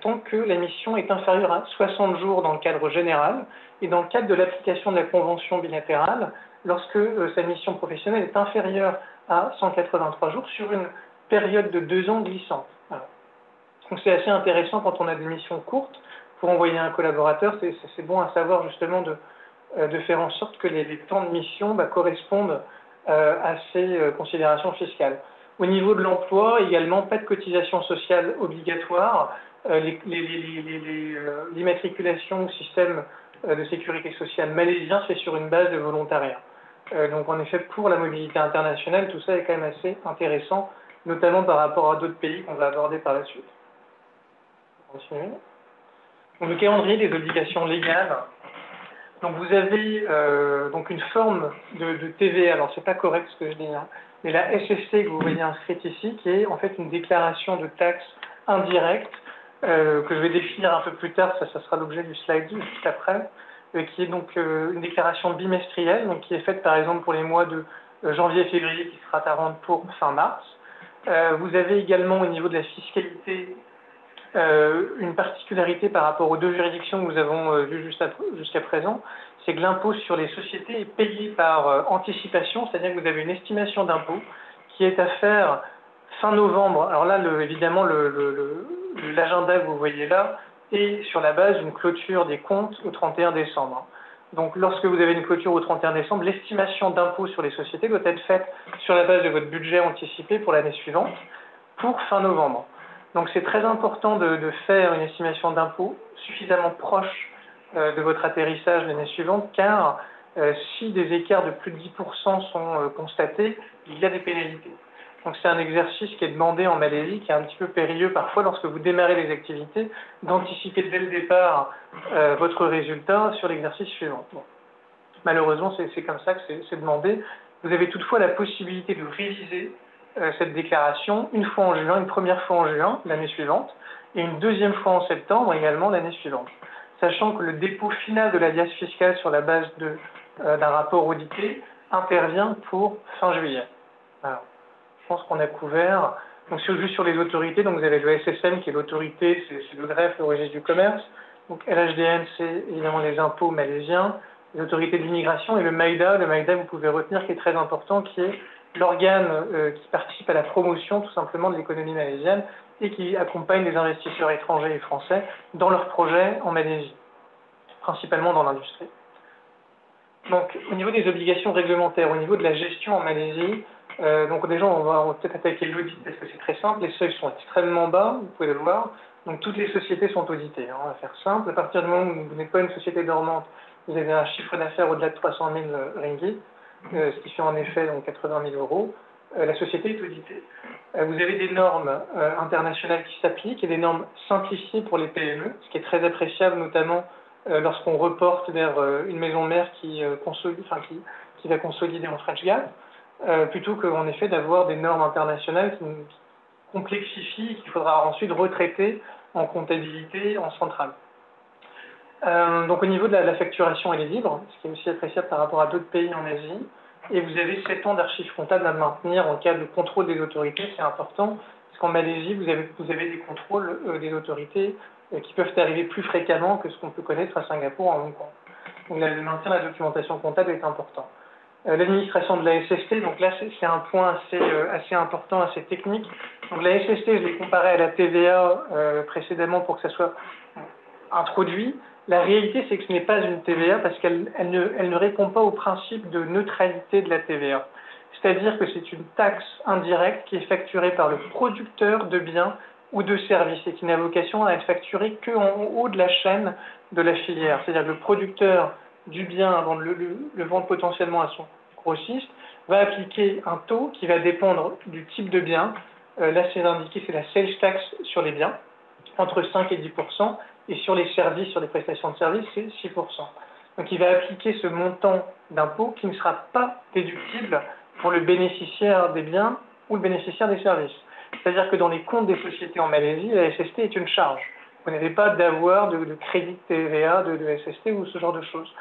tant que la mission est inférieure à 60 jours dans le cadre général, et dans le cadre de l'application de la convention bilatérale, lorsque sa mission professionnelle est inférieure à 183 jours sur une période de 2 ans glissante. Voilà. Donc c'est assez intéressant quand on a des missions courtes, pour envoyer un collaborateur, c'est bon à savoir justement de faire en sorte que les temps de mission correspondent à ces considérations fiscales. Au niveau de l'emploi, également, pas de cotisation sociale obligatoire. L'immatriculation au système de sécurité sociale malaisien se fait sur une base de volontariat. Donc en effet, pour la mobilité internationale, tout ça est quand même assez intéressant, notamment par rapport à d'autres pays qu'on va aborder par la suite. On va continuer. Donc, le calendrier des obligations légales. Donc vous avez donc une forme de TVA, alors c'est pas correct ce que je dis, hein, mais la SST que vous voyez inscrite ici, qui est en fait une déclaration de taxe indirecte, que je vais définir un peu plus tard, ça sera l'objet du slide juste après, qui est donc une déclaration bimestrielle, donc qui est faite par exemple pour les mois de janvier et février, qui sera à rendre pour fin mars. Vous avez également au niveau de la fiscalité une particularité par rapport aux 2 juridictions que nous avons vues jusqu'à présent, c'est que l'impôt sur les sociétés est payé par anticipation, c'est-à-dire que vous avez une estimation d'impôt qui est à faire fin novembre. Alors là, évidemment, l'agenda que vous voyez là et sur la base d'une clôture des comptes au 31 décembre. Donc, lorsque vous avez une clôture au 31 décembre, l'estimation d'impôt sur les sociétés doit être faite sur la base de votre budget anticipé pour l'année suivante, pour fin novembre. Donc, c'est très important de faire une estimation d'impôt suffisamment proche de votre atterrissage l'année suivante, car si des écarts de plus de 10% sont constatés, il y a des pénalités. Donc c'est un exercice qui est demandé en Malaisie, qui est un petit peu périlleux parfois lorsque vous démarrez les activités, d'anticiper dès le départ votre résultat sur l'exercice suivant. Bon. Malheureusement, c'est comme ça que c'est demandé. Vous avez toutefois la possibilité de réviser cette déclaration une fois en juin, une première fois en juin l'année suivante, et une deuxième fois en septembre également l'année suivante. Sachant que le dépôt final de l'alias fiscale sur la base d'un rapport audité intervient pour fin juillet. Alors, je pense qu'on a couvert. Donc, juste sur les autorités, donc vous avez le SSM qui est l'autorité, c'est le greffe, le registre du commerce. Donc, LHDN, c'est évidemment les impôts malaisiens, les autorités de l'immigration, et le MAIDA. Le MAIDA, vous pouvez retenir, qui est très important, qui est l'organe qui participe à la promotion, tout simplement, de l'économie malaisienne et qui accompagne les investisseurs étrangers et français dans leurs projets en Malaisie, principalement dans l'industrie. Donc, au niveau des obligations réglementaires, au niveau de la gestion en Malaisie, donc déjà, on va peut-être attaquer l'audit parce que c'est très simple. Les seuils sont extrêmement bas, vous pouvez le voir. Donc, toutes les sociétés sont auditées. On va faire simple. À partir du moment où vous n'êtes pas une société dormante, vous avez un chiffre d'affaires au-delà de 300 000 ringgit, ce qui fait en effet donc 80 000 euros. La société est auditée. Vous avez des normes internationales qui s'appliquent et des normes simplifiées pour les PME, ce qui est très appréciable, notamment lorsqu'on reporte vers une maison mère qui va consolider en French Gap, plutôt qu'en effet d'avoir des normes internationales qui complexifient et qu'il faudra ensuite retraiter en comptabilité en centrale. Donc au niveau de la facturation, elle est libre, ce qui est aussi appréciable par rapport à d'autres pays en Asie. Et vous avez 7 ans d'archives comptables à maintenir en cas de contrôle des autorités, c'est important, parce qu'en Malaisie, vous avez des contrôles des autorités qui peuvent arriver plus fréquemment que ce qu'on peut connaître à Singapour en Hong Kong. Donc le maintien de la documentation comptable est important. L'administration de la SST, donc là c'est un point assez important, assez technique. Donc la SST, je l'ai comparé à la TVA précédemment pour que ça soit introduit. La réalité, c'est que ce n'est pas une TVA parce qu'elle ne répond pas au principe de neutralité de la TVA. C'est-à-dire que c'est une taxe indirecte qui est facturée par le producteur de biens ou de services et qui n'a vocation à être facturée qu'en haut de la chaîne de la filière. C'est-à-dire que le producteur du bien, avant de le vendre potentiellement à son grossiste, va appliquer un taux qui va dépendre du type de bien. Là, c'est indiqué, c'est la sales tax sur les biens, entre 5 et 10%. Et sur les services, sur les prestations de services, c'est 6%. Donc il va appliquer ce montant d'impôt qui ne sera pas déductible pour le bénéficiaire des biens ou le bénéficiaire des services. C'est-à-dire que dans les comptes des sociétés en Malaisie, la SST est une charge. Vous n'avez pas d'avoir de crédit de TVA, de SST ou ce genre de choses.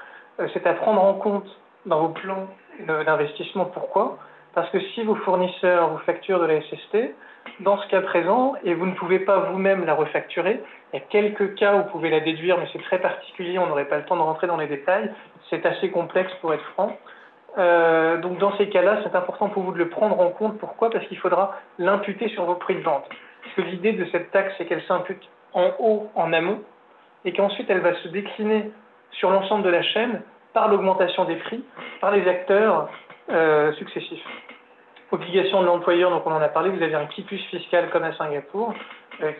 C'est à prendre en compte dans vos plans d'investissement. Pourquoi? Parce que si vos fournisseurs vous facturent de la SST, dans ce cas présent, et vous ne pouvez pas vous-même la refacturer, il y a quelques cas où vous pouvez la déduire, mais c'est très particulier, on n'aurait pas le temps de rentrer dans les détails, c'est assez complexe pour être franc. Donc dans ces cas-là, c'est important pour vous de le prendre en compte. Pourquoi? Parce qu'il faudra l'imputer sur vos prix de vente. Parce que l'idée de cette taxe, c'est qu'elle s'impute en haut, en amont, et qu'ensuite elle va se décliner sur l'ensemble de la chaîne par l'augmentation des prix, par les acteurs successifs. Obligation de l'employeur, donc on en a parlé, vous avez un quitus fiscal comme à Singapour,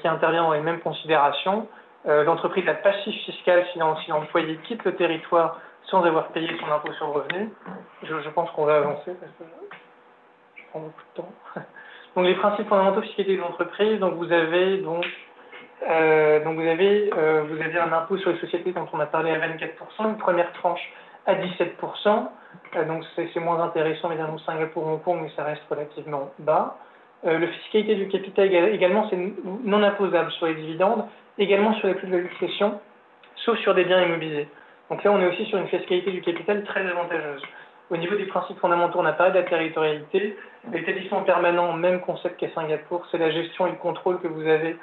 qui intervient dans les mêmes considérations. L'entreprise a passif fiscal si l'employé quitte le territoire sans avoir payé son impôt sur le revenu. Je pense qu'on va avancer parce que je prends beaucoup de temps. Donc les principes fondamentaux de fiscalité de l'entreprise, donc vous avez un impôt sur les sociétés dont on a parlé à 24%, une première tranche à 17%. Donc c'est moins intéressant évidemment Singapour, Hong Kong, mais ça reste relativement bas. Le fiscalité du capital également, c'est non imposable sur les dividendes, également sur les plus-values de cession, sauf sur des biens immobiliers. Donc là, on est aussi sur une fiscalité du capital très avantageuse. Au niveau des principes fondamentaux, on a parlé de la territorialité. L'établissement permanent, même concept qu'à Singapour, c'est la gestion et le contrôle que vous avez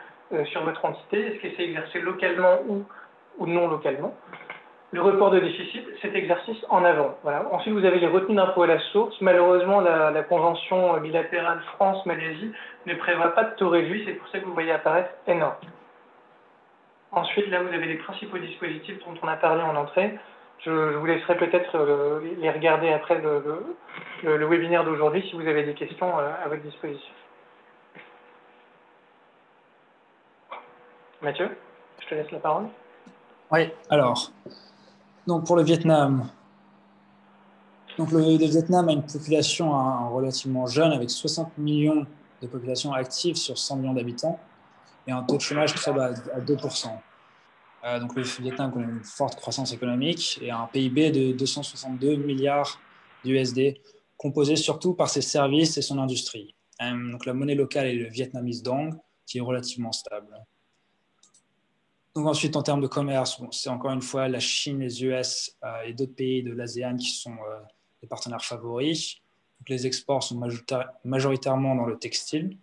sur votre entité. Est-ce que c'est exercé localement ou non localement? Le report de déficit, cet exercice en avant. Voilà. Ensuite, vous avez les retenues d'impôt à la source. Malheureusement, la convention bilatérale France-Malaisie ne prévoit pas de taux réduit. C'est pour ça que vous voyez apparaître N1. Ensuite, là, vous avez les principaux dispositifs dont on a parlé en entrée. Je vous laisserai peut-être les regarder après le webinaire d'aujourd'hui si vous avez des questions à votre disposition. Mathieu, je te laisse la parole. Oui, alors, donc pour le Vietnam, donc le Vietnam a une population relativement jeune avec 60 millions de population active sur 100 millions d'habitants et un taux de chômage très bas à 2%. Donc le Vietnam connaît une forte croissance économique et un PIB de 262 milliards d'USD, composé surtout par ses services et son industrie. Donc la monnaie locale est le Vietnamese Dong, qui est relativement stable. Donc ensuite, en termes de commerce, bon, c'est encore une fois la Chine, les US et d'autres pays de l'ASEAN qui sont les partenaires favoris. Donc, les exports sont majoritairement dans le textile.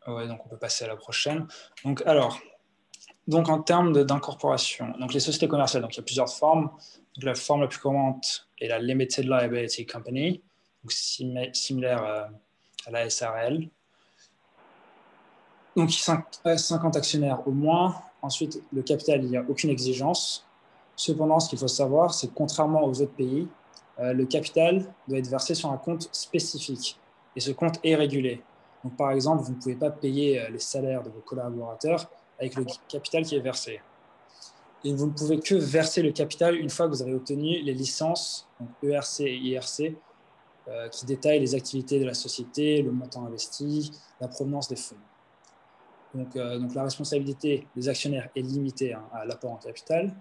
Ouais, donc on peut passer à la prochaine. Donc en termes d'incorporation, donc les sociétés commerciales, donc il y a plusieurs formes. Donc, la forme la plus courante est la Limited Liability Company, donc similaire à la SARL. Donc 50 actionnaires au moins. Ensuite, le capital, il n'y a aucune exigence. Cependant, ce qu'il faut savoir, c'est que contrairement aux autres pays, le capital doit être versé sur un compte spécifique. Et ce compte est régulé. Donc, par exemple, vous ne pouvez pas payer les salaires de vos collaborateurs avec le capital qui est versé. Et vous ne pouvez que verser le capital une fois que vous avez obtenu les licences, donc ERC et IRC, qui détaillent les activités de la société, le montant investi, la provenance des fonds. Donc la responsabilité des actionnaires est limitée à l'apport en capital.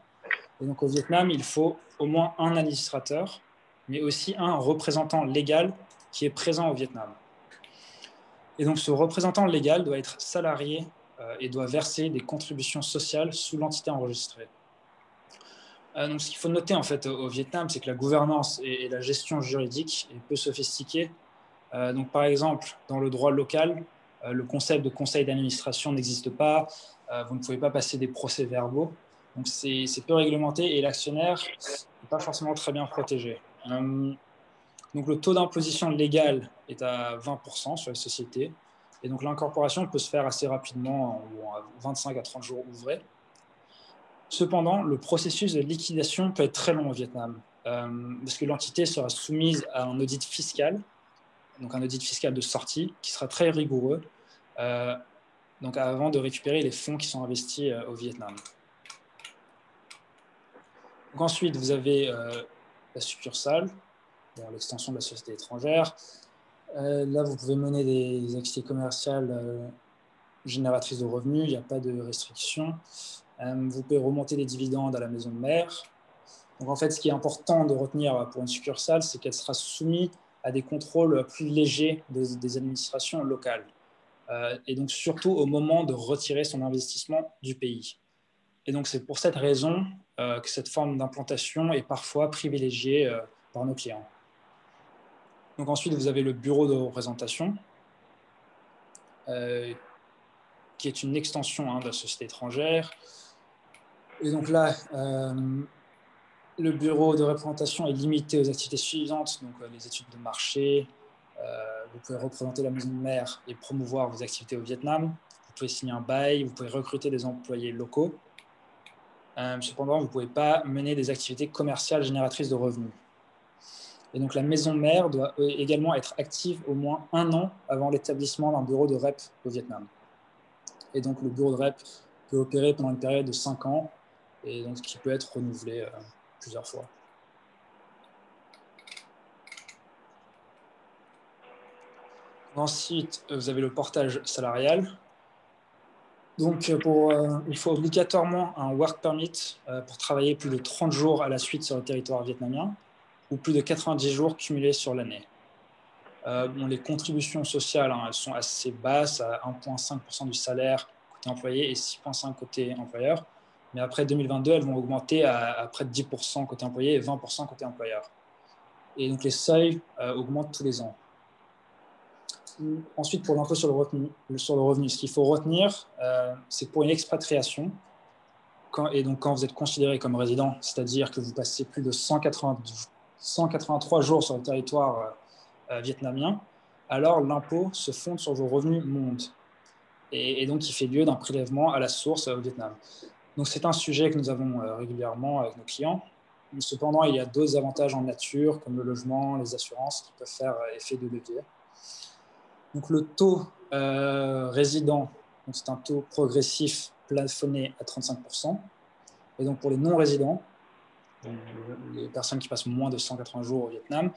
Et donc au Vietnam, il faut au moins un administrateur, mais aussi un représentant légal qui est présent au Vietnam. Et donc ce représentant légal doit être salarié et doit verser des contributions sociales sous l'entité enregistrée. Donc ce qu'il faut noter en fait au Vietnam, c'est que la gouvernance et la gestion juridique est peu sophistiquée. Donc par exemple, dans le droit local, le concept de conseil d'administration n'existe pas. Vous ne pouvez pas passer des procès-verbaux. Donc c'est peu réglementé et l'actionnaire n'est pas forcément très bien protégé. Donc le taux d'imposition légal est à 20% sur les sociétés. Et donc l'incorporation peut se faire assez rapidement, en 25 à 30 jours ouvrés. Cependant, le processus de liquidation peut être très long au Vietnam, parce que l'entité sera soumise à un audit fiscal, donc un audit fiscal de sortie, qui sera très rigoureux, donc avant de récupérer les fonds qui sont investis au Vietnam. Donc ensuite, vous avez la succursale, l'extension de la société étrangère. Là, vous pouvez mener des activités commerciales génératrices de revenus, il n'y a pas de restrictions. Vous pouvez remonter des dividendes à la maison mère. Donc en fait, ce qui est important de retenir pour une succursale, c'est qu'elle sera soumise à des contrôles plus légers des administrations locales. Et donc surtout au moment de retirer son investissement du pays. Et donc c'est pour cette raison que cette forme d'implantation est parfois privilégiée par nos clients. Donc ensuite, vous avez le bureau de représentation, qui est une extension de la société étrangère. Et donc là, le bureau de représentation est limité aux activités suivantes, donc les études de marché. Vous pouvez représenter la maison mère et promouvoir vos activités au Vietnam. Vous pouvez signer un bail, vous pouvez recruter des employés locaux. Cependant, vous ne pouvez pas mener des activités commerciales génératrices de revenus. Et donc la maison mère doit également être active au moins 1 an avant l'établissement d'un bureau de rep au Vietnam. Et donc le bureau de rep peut opérer pendant une période de 5 ans, et donc qui peut être renouvelé plusieurs fois. Ensuite, vous avez le portage salarial. Donc, il faut obligatoirement un work permit pour travailler plus de 30 jours à la suite sur le territoire vietnamien ou plus de 90 jours cumulés sur l'année. Les contributions sociales, elles sont assez basses, à 1,5% du salaire côté employé et 6,5% côté employeur. Mais après 2022, elles vont augmenter à près de 10% côté employé et 20% côté employeur. Et donc, les seuils augmentent tous les ans. Ensuite, pour l'impôt sur le revenu, ce qu'il faut retenir, c'est que pour une expatriation, quand vous êtes considéré comme résident, c'est-à-dire que vous passez plus de 183 jours sur le territoire vietnamien, alors l'impôt se fonde sur vos revenus mondes. et donc qui fait lieu d'un prélèvement à la source au Vietnam. Donc c'est un sujet que nous avons régulièrement avec nos clients. Cependant, il y a d'autres avantages en nature, comme le logement, les assurances, qui peuvent faire effet de levier. Donc le taux résident, c'est un taux progressif plafonné à 35%. Et donc pour les non-résidents, les personnes qui passent moins de 180 jours au Vietnam,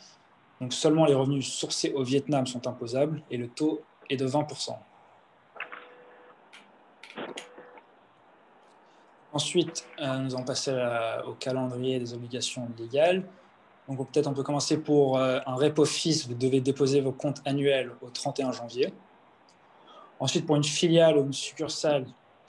donc seulement les revenus sourcés au Vietnam sont imposables et le taux est de 20%. Ensuite, nous allons passer au calendrier des obligations légales. Donc peut-être on peut commencer pour un REP Office, vous devez déposer vos comptes annuels au 31 janvier. Ensuite, pour une filiale ou une succursale,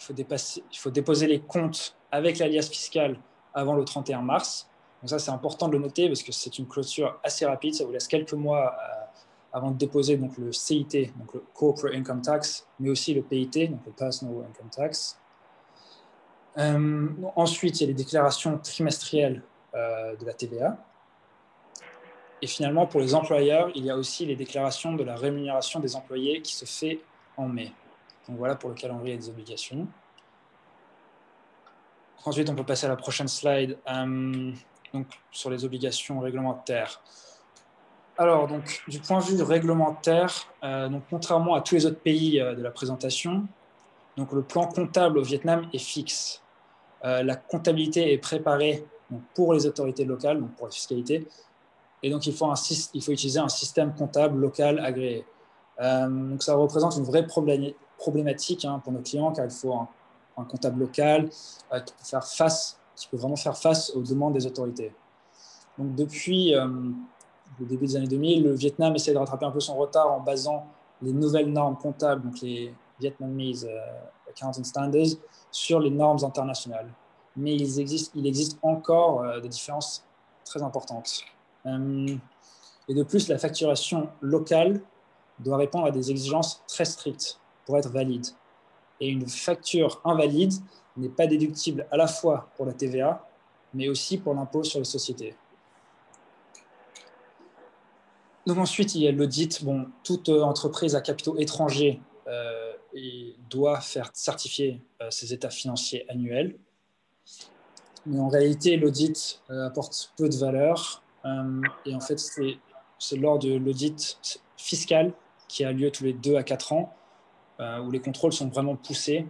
il faut déposer les comptes avec l'alias fiscal avant le 31 mars. Donc ça, c'est important de le noter parce que c'est une clôture assez rapide. Ça vous laisse quelques mois avant de déposer donc, le CIT, donc le Corporate Income Tax, mais aussi le PIT, donc le Personal Income Tax. Ensuite, il y a les déclarations trimestrielles de la TVA. Et finalement, pour les employeurs, il y a aussi les déclarations de la rémunération des employés qui se fait en mai. Donc voilà pour le calendrier des obligations. Ensuite, on peut passer à la prochaine slide donc, sur les obligations réglementaires. Alors, donc, du point de vue réglementaire, donc, contrairement à tous les autres pays de la présentation, donc, le plan comptable au Vietnam est fixe. La comptabilité est préparée donc, pour les autorités locales, donc pour la fiscalité, et donc il faut utiliser un système comptable local agréé. Donc ça représente une vraie problématique pour nos clients, car il faut un comptable local qui peut vraiment faire face aux demandes des autorités. Donc depuis le début des années 2000, le Vietnam essaie de rattraper un peu son retard en basant les nouvelles normes comptables, donc les Vietnamese Accounting Standards, sur les normes internationales. Mais il existe encore des différences très importantes. Et de plus, la facturation locale doit répondre à des exigences très strictes pour être valide. Et une facture invalide n'est pas déductible à la fois pour la TVA, mais aussi pour l'impôt sur les sociétés. Donc ensuite, il y a l'audit. Bon, toute entreprise à capitaux étrangers doit faire certifier ses états financiers annuels. Mais en réalité, l'audit apporte peu de valeur. Et en fait, c'est lors de l'audit fiscal qui a lieu tous les 2 à 4 ans, où les contrôles sont vraiment poussés.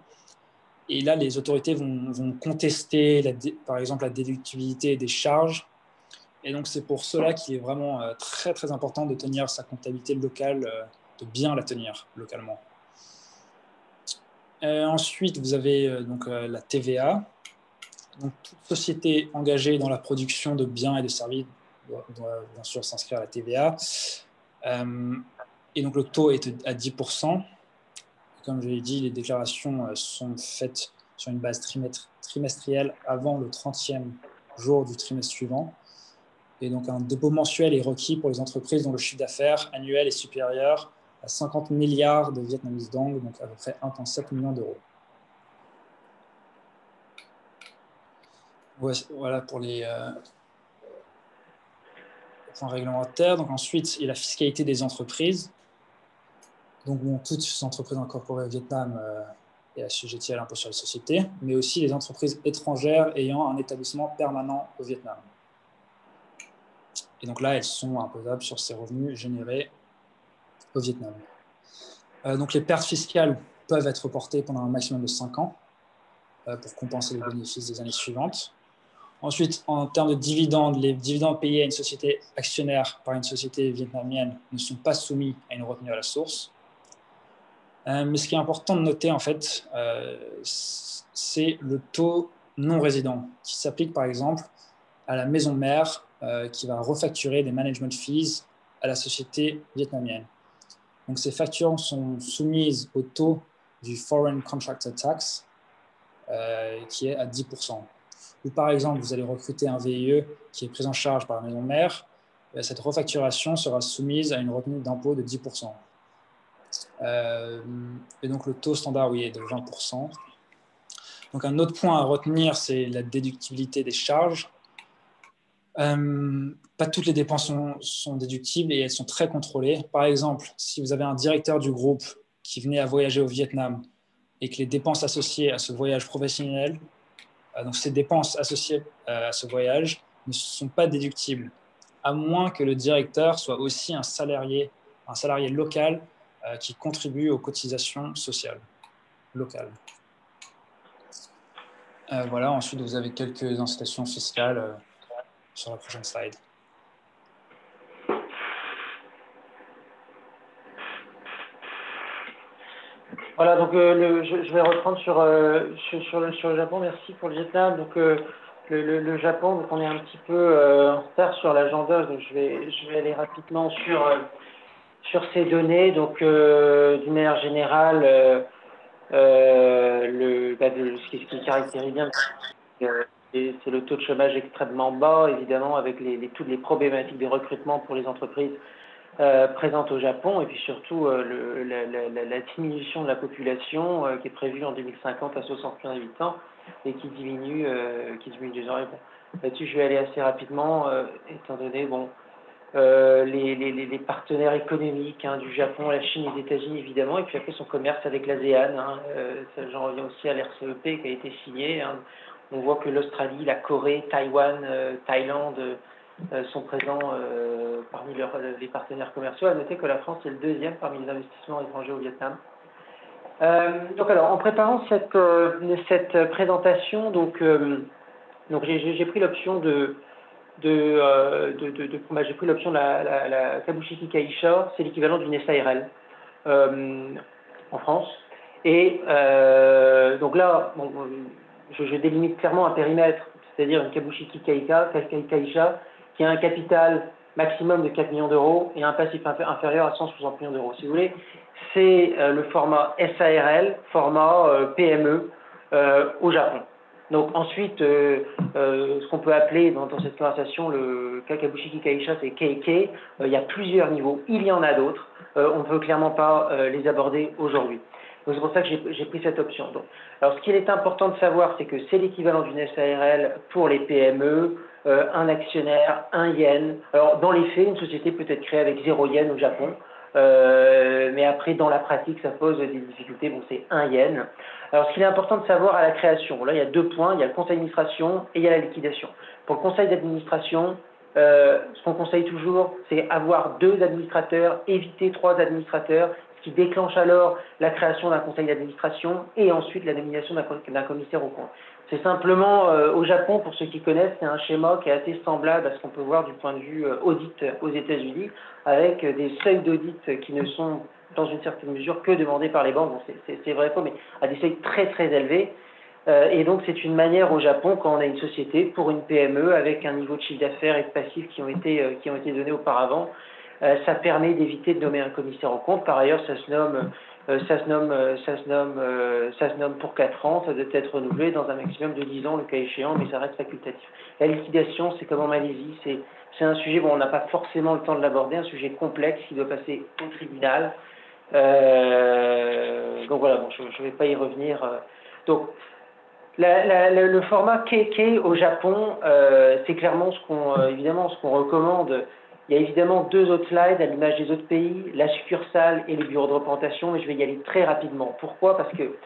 Et là, les autorités vont contester, par exemple, la déductibilité des charges. Et donc, c'est pour cela qu'il est vraiment très, très important de tenir sa comptabilité locale, de bien la tenir localement. Ensuite, vous avez donc, la TVA. Donc, toute société engagée dans la production de biens et de services doit bien sûr s'inscrire à la TVA. Et donc, le taux est à 10%. Comme je l'ai dit, les déclarations sont faites sur une base trimestrielle avant le 30e jour du trimestre suivant. Et donc, un dépôt mensuel est requis pour les entreprises dont le chiffre d'affaires annuel est supérieur à 50 milliards de Vietnamese dong, donc à peu près 1,7 million d'euros. Voilà pour les points réglementaires. Donc ensuite, il y a la fiscalité des entreprises. Donc bon, toutes les entreprises incorporées au Vietnam est assujettie à l'impôt sur les sociétés, mais aussi les entreprises étrangères ayant un établissement permanent au Vietnam. Et donc là, elles sont imposables sur ces revenus générés au Vietnam. Donc les pertes fiscales peuvent être reportées pendant un maximum de 5 ans pour compenser les bénéfices des années suivantes. Ensuite, en termes de dividendes, les dividendes payés à une société actionnaire par une société vietnamienne ne sont pas soumis à une retenue à la source. Mais ce qui est important de noter, en fait, c'est le taux non résident qui s'applique, par exemple, à la maison mère qui va refacturer des management fees à la société vietnamienne. Donc, ces factures sont soumises au taux du Foreign Contractor Tax qui est à 10%. Ou par exemple, vous allez recruter un VIE qui est pris en charge par la maison mère, cette refacturation sera soumise à une retenue d'impôt de 10%. Et donc le taux standard, oui, est de 20%. Donc un autre point à retenir, c'est la déductibilité des charges. Pas toutes les dépenses sont déductibles et elles sont très contrôlées. Par exemple, si vous avez un directeur du groupe qui venait à voyager au Vietnam et que les dépenses associées à ce voyage professionnel, donc ces dépenses associées à ce voyage, ne sont pas déductibles, à moins que le directeur soit aussi un salarié local qui contribue aux cotisations sociales locales. Voilà, ensuite vous avez quelques incitations fiscales sur la prochaine slide. Voilà, donc je vais reprendre sur le Japon. Merci pour le Vietnam. Donc le Japon, donc on est un petit peu en retard sur l'agenda, donc je vais aller rapidement sur ces données. Donc d'une manière générale, ce qui caractérise bien, c'est le taux de chômage extrêmement bas, évidemment, avec toutes les problématiques de recrutement pour les entreprises présente au Japon, et puis surtout la diminution de la population qui est prévue en 2050 à 61 habitants et qui diminue désormais. Bon, là-dessus, je vais aller assez rapidement, étant donné les partenaires économiques du Japon, la Chine et les États-Unis évidemment, et puis après son commerce avec l'ASEAN. J'en reviens aussi à l'RCEP qui a été signé. On voit que l'Australie, la Corée, Taïwan, Thaïlande sont présents parmi les partenaires commerciaux. À noter que la France est le deuxième parmi les investissements étrangers au Vietnam. Donc alors, en préparant cette présentation, donc j'ai pris l'option j'ai pris l'option de la Kabushiki Kaisha, c'est l'équivalent d'une SARL en France. Et donc là, je délimite clairement un périmètre, c'est-à-dire une Kabushiki Kaisha qui a un capital maximum de 4 millions d'euros et un passif inférieur à 160 millions d'euros. Si vous voulez, c'est le format SARL, format PME au Japon. Donc ensuite, ce qu'on peut appeler dans cette conversation le Kabushiki Kaisha, c'est Keikei. Il y a plusieurs niveaux, il y en a d'autres. On ne peut clairement pas les aborder aujourd'hui. Donc c'est pour ça que j'ai pris cette option. Donc, alors ce qu'il est important de savoir, c'est que c'est l'équivalent d'une SARL pour les PME, un actionnaire, 1 yen. Alors dans les faits, une société peut être créée avec 0 yen au Japon. Mais après, dans la pratique, ça pose des difficultés. Bon, c'est 1 yen. Alors, ce qu'il est important de savoir à la création, là, il y a 2 points. Il y a le conseil d'administration et il y a la liquidation. Pour le conseil d'administration, ce qu'on conseille toujours, c'est avoir 2 administrateurs, éviter 3 administrateurs, ce qui déclenche alors la création d'un conseil d'administration et ensuite la nomination d'un commissaire aux comptes. C'est simplement, au Japon, pour ceux qui connaissent, c'est un schéma qui est assez semblable à ce qu'on peut voir du point de vue audit aux États-Unis, avec des seuils d'audit qui ne sont, dans une certaine mesure, que demandés par les banques. Bon, c'est vrai faux, mais à des seuils très très élevés. Et donc, c'est une manière au Japon, quand on a une société, pour une PME, avec un niveau de chiffre d'affaires et de passifs qui ont été donnés auparavant, ça permet d'éviter de nommer un commissaire aux comptes. Par ailleurs, ça se nomme pour 4 ans, ça doit être renouvelé dans un maximum de 10 ans, le cas échéant, mais ça reste facultatif. La liquidation, c'est comme en Malaisie, c'est un sujet, on n'a pas forcément le temps de l'aborder, un sujet complexe qui doit passer au tribunal. Donc voilà, je ne vais pas y revenir. Donc, le format Keikei au Japon, c'est clairement évidemment ce qu'on recommande. Il y a évidemment 2 autres slides à l'image des autres pays, la succursale et les bureaux de représentation, mais je vais y aller très rapidement. Pourquoi? Parce que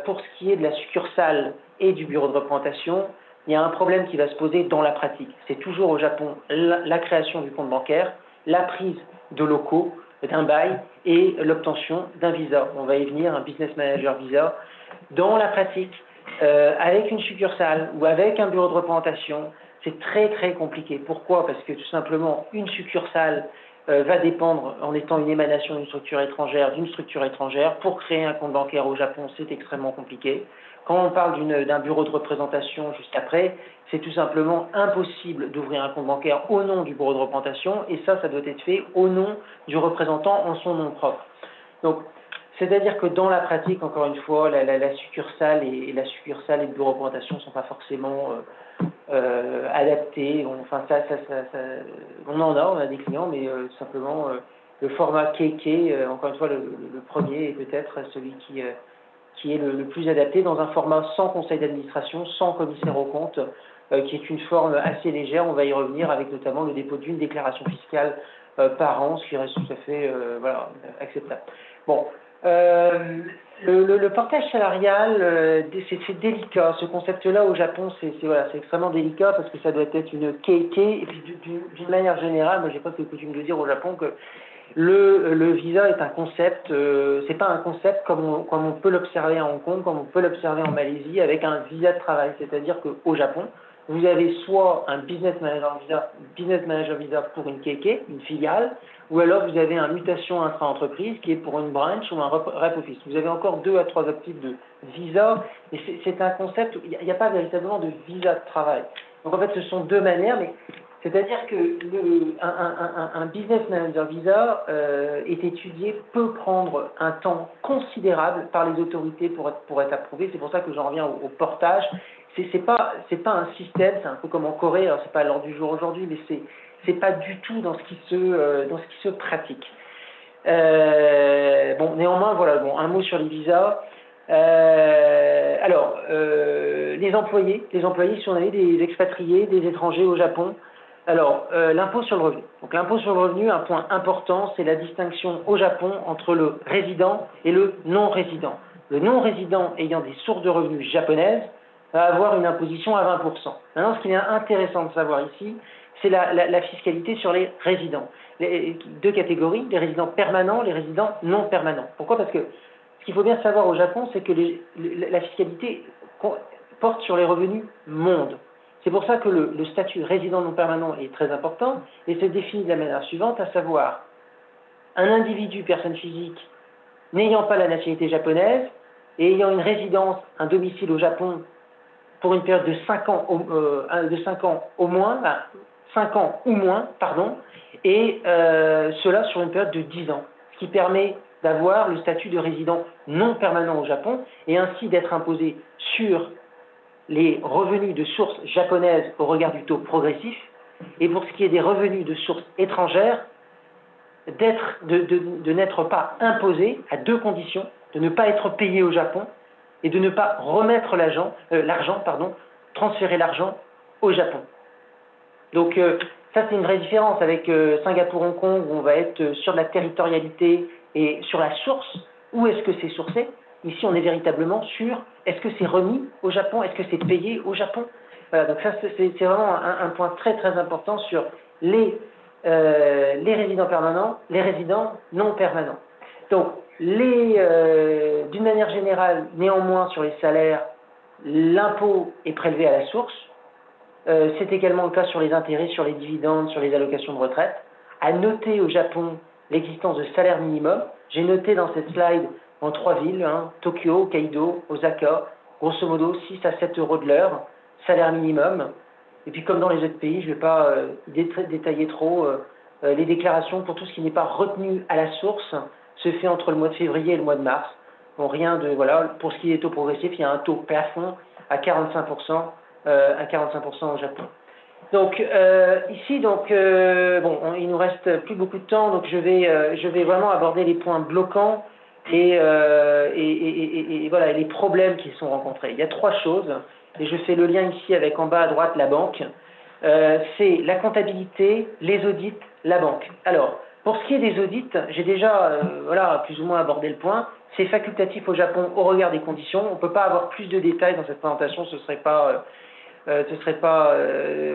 pour ce qui est de la succursale et du bureau de représentation, il y a un problème qui va se poser dans la pratique. C'est toujours au Japon la création du compte bancaire, la prise de locaux, d'un bail et l'obtention d'un visa. On va y venir, un business manager visa. Dans la pratique, avec une succursale ou avec un bureau de représentation, c'est très très compliqué. Pourquoi? Parce que tout simplement, une succursale va dépendre, en étant une émanation d'une structure étrangère. Pour créer un compte bancaire au Japon, c'est extrêmement compliqué. Quand on parle d'un bureau de représentation juste après, c'est tout simplement impossible d'ouvrir un compte bancaire au nom du bureau de représentation, et ça doit être fait au nom du représentant en son nom propre. Donc, c'est-à-dire que dans la pratique, encore une fois, la succursale et le bureau de représentation ne sont pas forcément adaptés. Enfin, on a des clients, mais simplement le format Keikei, encore une fois, le premier est peut-être celui qui est le plus adapté dans un format sans conseil d'administration, sans commissaire aux comptes, qui est une forme assez légère. On va y revenir avec notamment le dépôt d'une déclaration fiscale par an, ce qui reste tout à fait acceptable. Bon, Le portage salarial, c'est délicat. Ce concept-là au Japon, voilà, c'est extrêmement délicat parce que ça doit être une keikei. Et puis d'une manière générale, moi j'ai pas coutume de dire au Japon que le visa est un concept. C'est pas un concept comme on peut l'observer à Hong Kong, comme on peut l'observer en Malaisie avec un visa de travail. C'est-à-dire qu'au Japon, vous avez soit un business manager visa pour une keikei, une filiale, ou alors vous avez une mutation intra-entreprise qui est pour une branch ou un rep office. Vous avez encore 2 à 3 autres types de visa, mais c'est un concept où il n'y a pas véritablement de visa de travail. Donc en fait, ce sont deux manières, mais c'est-à-dire que un business manager visa est étudié, peut prendre un temps considérable par les autorités pour être approuvé. C'est pour ça que j'en reviens au portage. C'est pas un système, c'est un peu comme en Corée, alors c'est pas à l'ordre du jour aujourd'hui, mais c'est pas du tout dans ce qui se pratique. Bon, néanmoins, voilà, bon, un mot sur les visas. Les employés, si on avait des expatriés, des étrangers au Japon, alors, l'impôt sur le revenu. Donc, l'impôt sur le revenu, un point important, c'est la distinction au Japon entre le résident et le non-résident. Le non-résident ayant des sources de revenus japonaises va avoir une imposition à 20%. Maintenant, ce qui est intéressant de savoir ici, c'est la fiscalité sur les résidents. Deux catégories, les résidents permanents, les résidents non permanents. Pourquoi? Parce que ce qu'il faut bien savoir au Japon, c'est que la fiscalité porte sur les revenus mondes. C'est pour ça que le statut résident non permanent est très important et se définit de la manière suivante, à savoir un individu, personne physique, n'ayant pas la nationalité japonaise et ayant une résidence, un domicile au Japon pour une période de 5 ans au moins, 5 ans ou moins, pardon, et cela sur une période de 10 ans, ce qui permet d'avoir le statut de résident non permanent au Japon et ainsi d'être imposé sur les revenus de source japonaise au regard du taux progressif, et pour ce qui est des revenus de source étrangère, de n'être pas imposé à deux conditions, de ne pas être payé au Japon et de ne pas remettre transférer l'argent au Japon. Donc ça c'est une vraie différence avec Singapour-Hong Kong où on va être sur de la territorialité et sur la source, où est-ce que c'est sourcé. Ici, on est véritablement sur est-ce que c'est remis au Japon, est-ce que c'est payé au Japon. Voilà, donc ça, c'est vraiment un point très très important sur les résidents permanents, les résidents non permanents. Donc, d'une manière générale, néanmoins, sur les salaires, l'impôt est prélevé à la source. C'est également le cas sur les intérêts, sur les dividendes, sur les allocations de retraite. À noter au Japon l'existence de salaires minimum. J'ai noté dans cette slide en 3 villes, Tokyo, Hokkaido, Osaka, grosso modo 6 à 7 euros de l'heure, salaire minimum. Et puis comme dans les autres pays, je ne vais pas détailler trop, les déclarations pour tout ce qui n'est pas retenu à la source se fait entre le mois de février et le mois de mars. Bon, pour ce qui est taux progressif, il y a un taux plafond à 45% au Japon. Donc ici, il nous reste plus beaucoup de temps, donc je vais vraiment aborder les points bloquants et les problèmes qui sont rencontrés. Il y a 3 choses, et je fais le lien ici avec en bas à droite la banque. C'est la comptabilité, les audits, la banque. Alors, pour ce qui est des audits, j'ai déjà plus ou moins abordé le point. C'est facultatif au Japon au regard des conditions. On ne peut pas avoir plus de détails dans cette présentation, on ne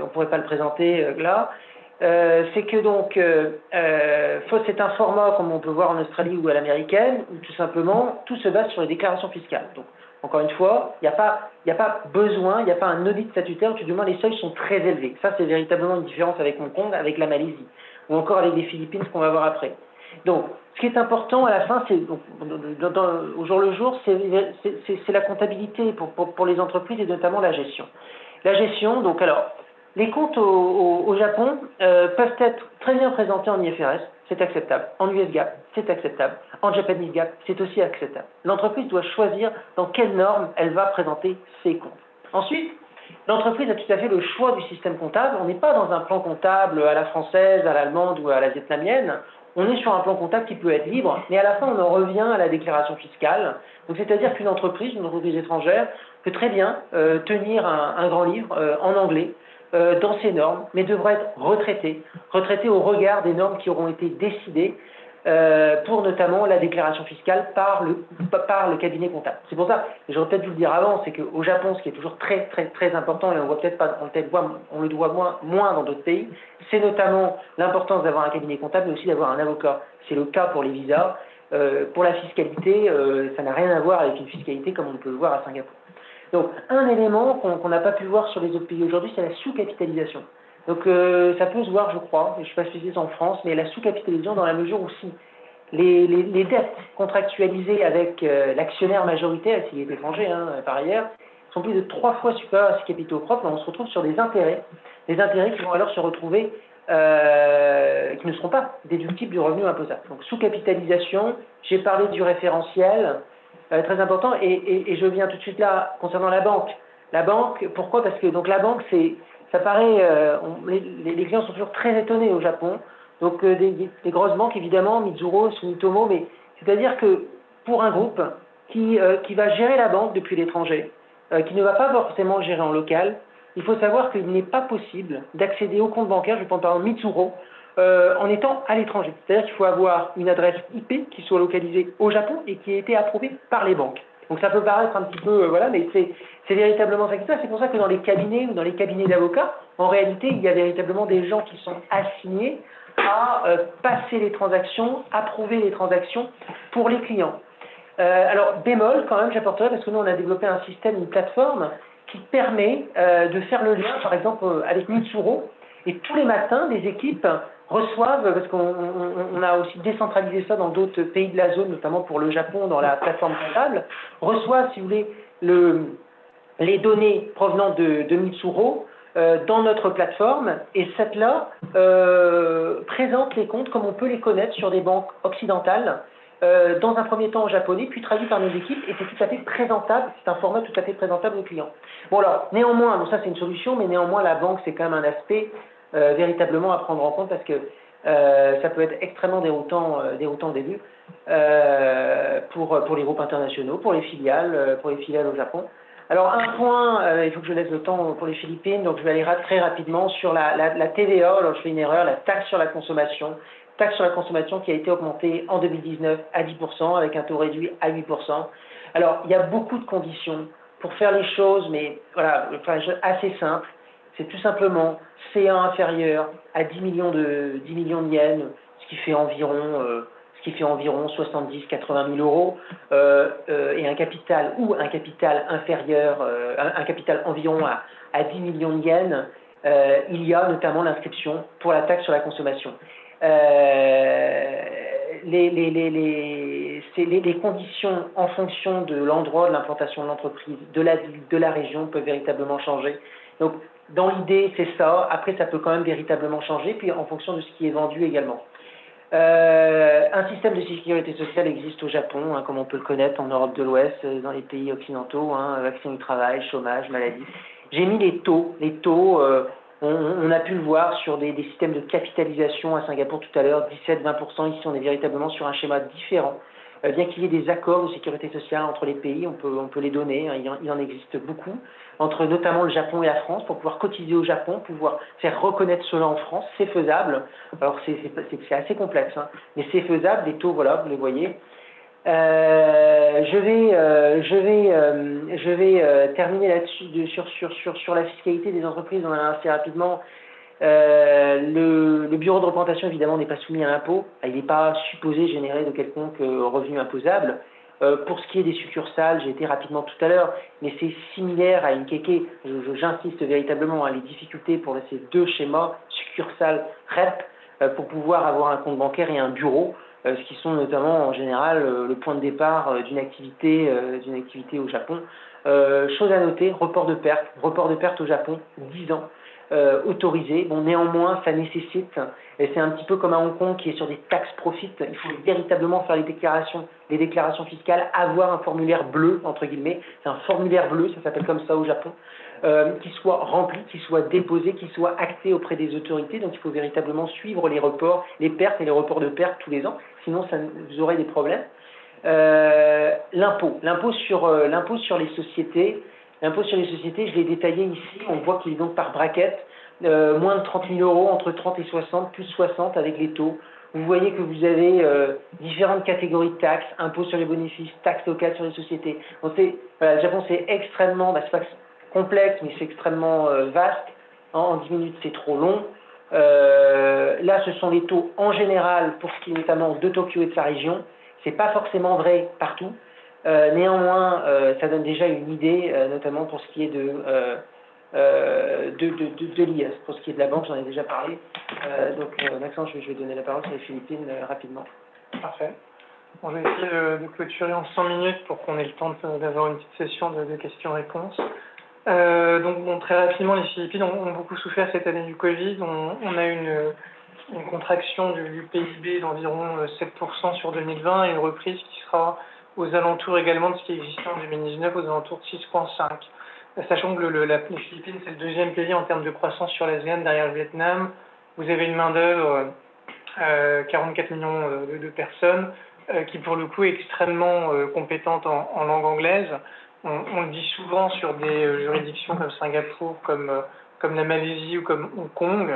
pourrait pas le présenter là. C'est que donc, c'est un format comme on peut voir en Australie ou à l'américaine, où tout simplement, tout se base sur les déclarations fiscales. Donc, encore une fois, il n'y a pas besoin, il n'y a pas un audit statutaire, ou tout du moins les seuils sont très élevés. Ça, c'est véritablement une différence avec Hong Kong, avec la Malaisie, ou encore avec les Philippines, ce qu'on va voir après. Donc, ce qui est important à la fin, c'est au jour le jour, c'est la comptabilité pour les entreprises et notamment la gestion. La gestion, donc alors, les comptes au Japon peuvent être très bien présentés en IFRS, c'est acceptable. En US GAAP, c'est acceptable. En Japanese GAAP, c'est aussi acceptable. L'entreprise doit choisir dans quelle norme elle va présenter ses comptes. Ensuite, l'entreprise a tout à fait le choix du système comptable. On n'est pas dans un plan comptable à la française, à l'allemande ou à la vietnamienne. On est sur un plan comptable qui peut être libre, mais à la fin, on en revient à la déclaration fiscale. Donc, c'est-à-dire qu'une entreprise étrangère, peut très bien tenir un grand livre en anglais dans ces normes, mais devra être retraité au regard des normes qui auront été décidées pour notamment la déclaration fiscale par le cabinet comptable. C'est pour ça, j'aurais peut-être dû le dire avant, c'est qu'au Japon, ce qui est toujours très très très important, et on voit peut-être pas, on le voit moins dans d'autres pays, c'est notamment l'importance d'avoir un cabinet comptable, mais aussi d'avoir un avocat. C'est le cas pour les visas. Pour la fiscalité, ça n'a rien à voir avec une fiscalité comme on peut le voir à Singapour. Donc, un élément qu'on n'a pas pu voir sur les autres pays aujourd'hui, c'est la sous-capitalisation. Donc, ça peut se voir, je crois, je ne suis pas spécialiste en France, mais la sous-capitalisation dans la mesure où si les dettes contractualisées avec l'actionnaire majoritaire, s'il est étranger par ailleurs, sont plus de 3 fois supérieures à ses capitaux propres, on se retrouve sur des intérêts qui vont alors se retrouver, qui ne seront pas déductibles du revenu imposable. Donc, sous-capitalisation, j'ai parlé du référentiel, très important, et je viens tout de suite là, concernant la banque. La banque, pourquoi? Parce que donc, la banque, ça paraît, les clients sont toujours très étonnés au Japon. Donc des grosses banques, évidemment, Mitsuru, Sumitomo, mais c'est-à-dire que pour un groupe qui va gérer la banque depuis l'étranger, qui ne va pas forcément gérer en local, il faut savoir qu'il n'est pas possible d'accéder au compte bancaire, je prends par exemple Mitsuru, en étant à l'étranger. C'est-à-dire qu'il faut avoir une adresse IP qui soit localisée au Japon et qui ait été approuvée par les banques. Donc ça peut paraître un petit peu, voilà, mais c'est véritablement ça qui se passe. C'est pour ça que dans les cabinets ou dans les cabinets d'avocats, en réalité, il y a véritablement des gens qui sont assignés à passer les transactions, approuver les transactions pour les clients. Alors, bémol, quand même, j'apporterai, parce que nous, on a développé un système, une plateforme qui permet de faire le lien, par exemple, avec Mitsuru, et tous les matins, les équipes reçoivent, parce qu'on a aussi décentralisé ça dans d'autres pays de la zone, notamment pour le Japon, dans la plateforme comptable, reçoivent, si vous voulez, les données provenant de Mitsuru dans notre plateforme, et cette-là présente les comptes comme on peut les connaître sur des banques occidentales, dans un premier temps en japonais, puis traduit par nos équipes, et c'est tout à fait présentable, c'est un format tout à fait présentable aux clients. Bon alors, néanmoins, bon ça c'est une solution, mais néanmoins la banque c'est quand même un aspect véritablement à prendre en compte, parce que ça peut être extrêmement déroutant au début pour les groupes internationaux, pour les filiales au Japon. Alors un point, il faut que je laisse le temps pour les Philippines, donc je vais aller très rapidement sur la TVA. Alors je fais une erreur, la taxe sur la consommation qui a été augmentée en 2019 à 10% avec un taux réduit à 8%. Alors il y a beaucoup de conditions pour faire les choses, mais voilà, assez simple. C'est tout simplement C1 inférieur à 10 millions de yens, ce qui fait environ 70-80 000 euros, et un capital inférieur, un capital environ à 10 millions de yens, il y a notamment l'inscription pour la taxe sur la consommation. Les conditions en fonction de l'endroit de l'implantation de l'entreprise, de la ville, de la région peuvent véritablement changer. Donc, dans l'idée, c'est ça. Après, ça peut quand même véritablement changer, puis en fonction de ce qui est vendu également. Un système de sécurité sociale existe au Japon, comme on peut le connaître en Europe de l'Ouest, dans les pays occidentaux, accident du travail, chômage, maladie. J'ai mis les taux. On a pu le voir sur des systèmes de capitalisation à Singapour tout à l'heure, 17-20%. Ici, on est véritablement sur un schéma différent. Bien qu'il y ait des accords de sécurité sociale entre les pays, on peut les donner, il en existe beaucoup, entre notamment le Japon et la France, pour pouvoir cotiser au Japon, pouvoir faire reconnaître cela en France, c'est faisable. Alors c'est assez complexe, mais c'est faisable, les taux, voilà, vous les voyez. Je vais terminer là-dessus sur la fiscalité des entreprises, on en a assez rapidement. Le bureau de représentation, évidemment, n'est pas soumis à l'impôt. Il n'est pas supposé générer de quelconque revenu imposable. Pour ce qui est des succursales, j'ai été rapidement tout à l'heure, mais c'est similaire à une kéké. J'insiste véritablement, les difficultés pour ces deux schémas, succursales, REP, pour pouvoir avoir un compte bancaire et un bureau, ce qui sont notamment en général le point de départ d'une activité au Japon. Chose à noter, report de perte au Japon, 10 ans. Autorisé. Bon, néanmoins, ça nécessite, et c'est un petit peu comme à Hong Kong qui est sur des taxes profit, il faut véritablement faire les déclarations fiscales, avoir un formulaire bleu, entre guillemets, c'est un formulaire bleu, ça s'appelle comme ça au Japon, qui soit rempli, qui soit déposé, qui soit acté auprès des autorités, donc il faut véritablement suivre les reports, les pertes et les reports de pertes tous les ans, sinon vous aurez des problèmes. L'impôt sur les sociétés. L'impôt sur les sociétés, je l'ai détaillé ici, on voit qu'il est donc par braquette, moins de 30 000 euros, entre 30 et 60, plus 60 avec les taux. vous voyez que vous avez différentes catégories de taxes, impôts sur les bénéfices, taxes locales sur les sociétés. Donc voilà, le Japon, c'est extrêmement, c'est pas complexe, mais c'est extrêmement vaste. En 10 minutes, c'est trop long. Là, ce sont les taux en général, pour ce qui est notamment de Tokyo et de sa région. C'est pas forcément vrai partout. Néanmoins, ça donne déjà une idée, notamment pour ce qui est de l'IS. Pour ce qui est de la banque, j'en ai déjà parlé. Donc, Maxence, je vais donner la parole sur les Philippines rapidement. Parfait. On va essayer de clôturer en 100 minutes pour qu'on ait le temps d'avoir une petite session de questions-réponses. Donc, très rapidement, les Philippines ont beaucoup souffert cette année du Covid. On a une contraction du PIB d'environ 7% sur 2020 et une reprise qui sera aux alentours également de ce qui existait en 2019, aux alentours de 6,5. Sachant que les Philippines, c'est le deuxième pays en termes de croissance sur l'ASEAN derrière le Vietnam. Vous avez une main-d'œuvre, 44 millions de personnes, qui pour le coup est extrêmement compétente en langue anglaise. On le dit souvent sur des juridictions comme Singapour, comme la Malaisie ou comme Hong Kong.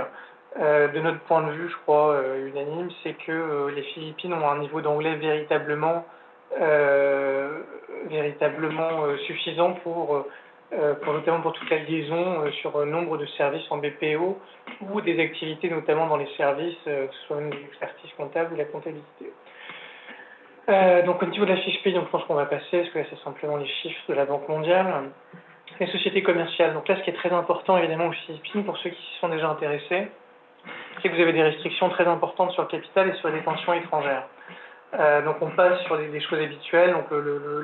De notre point de vue, je crois, unanime, c'est que les Philippines ont un niveau d'anglais véritablement suffisant notamment pour toute la liaison sur nombre de services en BPO ou des activités notamment dans les services, que ce soit même l'expertise comptable ou la comptabilité. Donc au niveau de la fiche pays, donc je pense qu'on va passer, parce que là c'est simplement les chiffres de la Banque mondiale. Les sociétés commerciales, donc là ce qui est très important évidemment aux Philippines, pour ceux qui s'y sont déjà intéressés, c'est que vous avez des restrictions très importantes sur le capital et sur les détentions étrangères. Donc on passe sur des choses habituelles, donc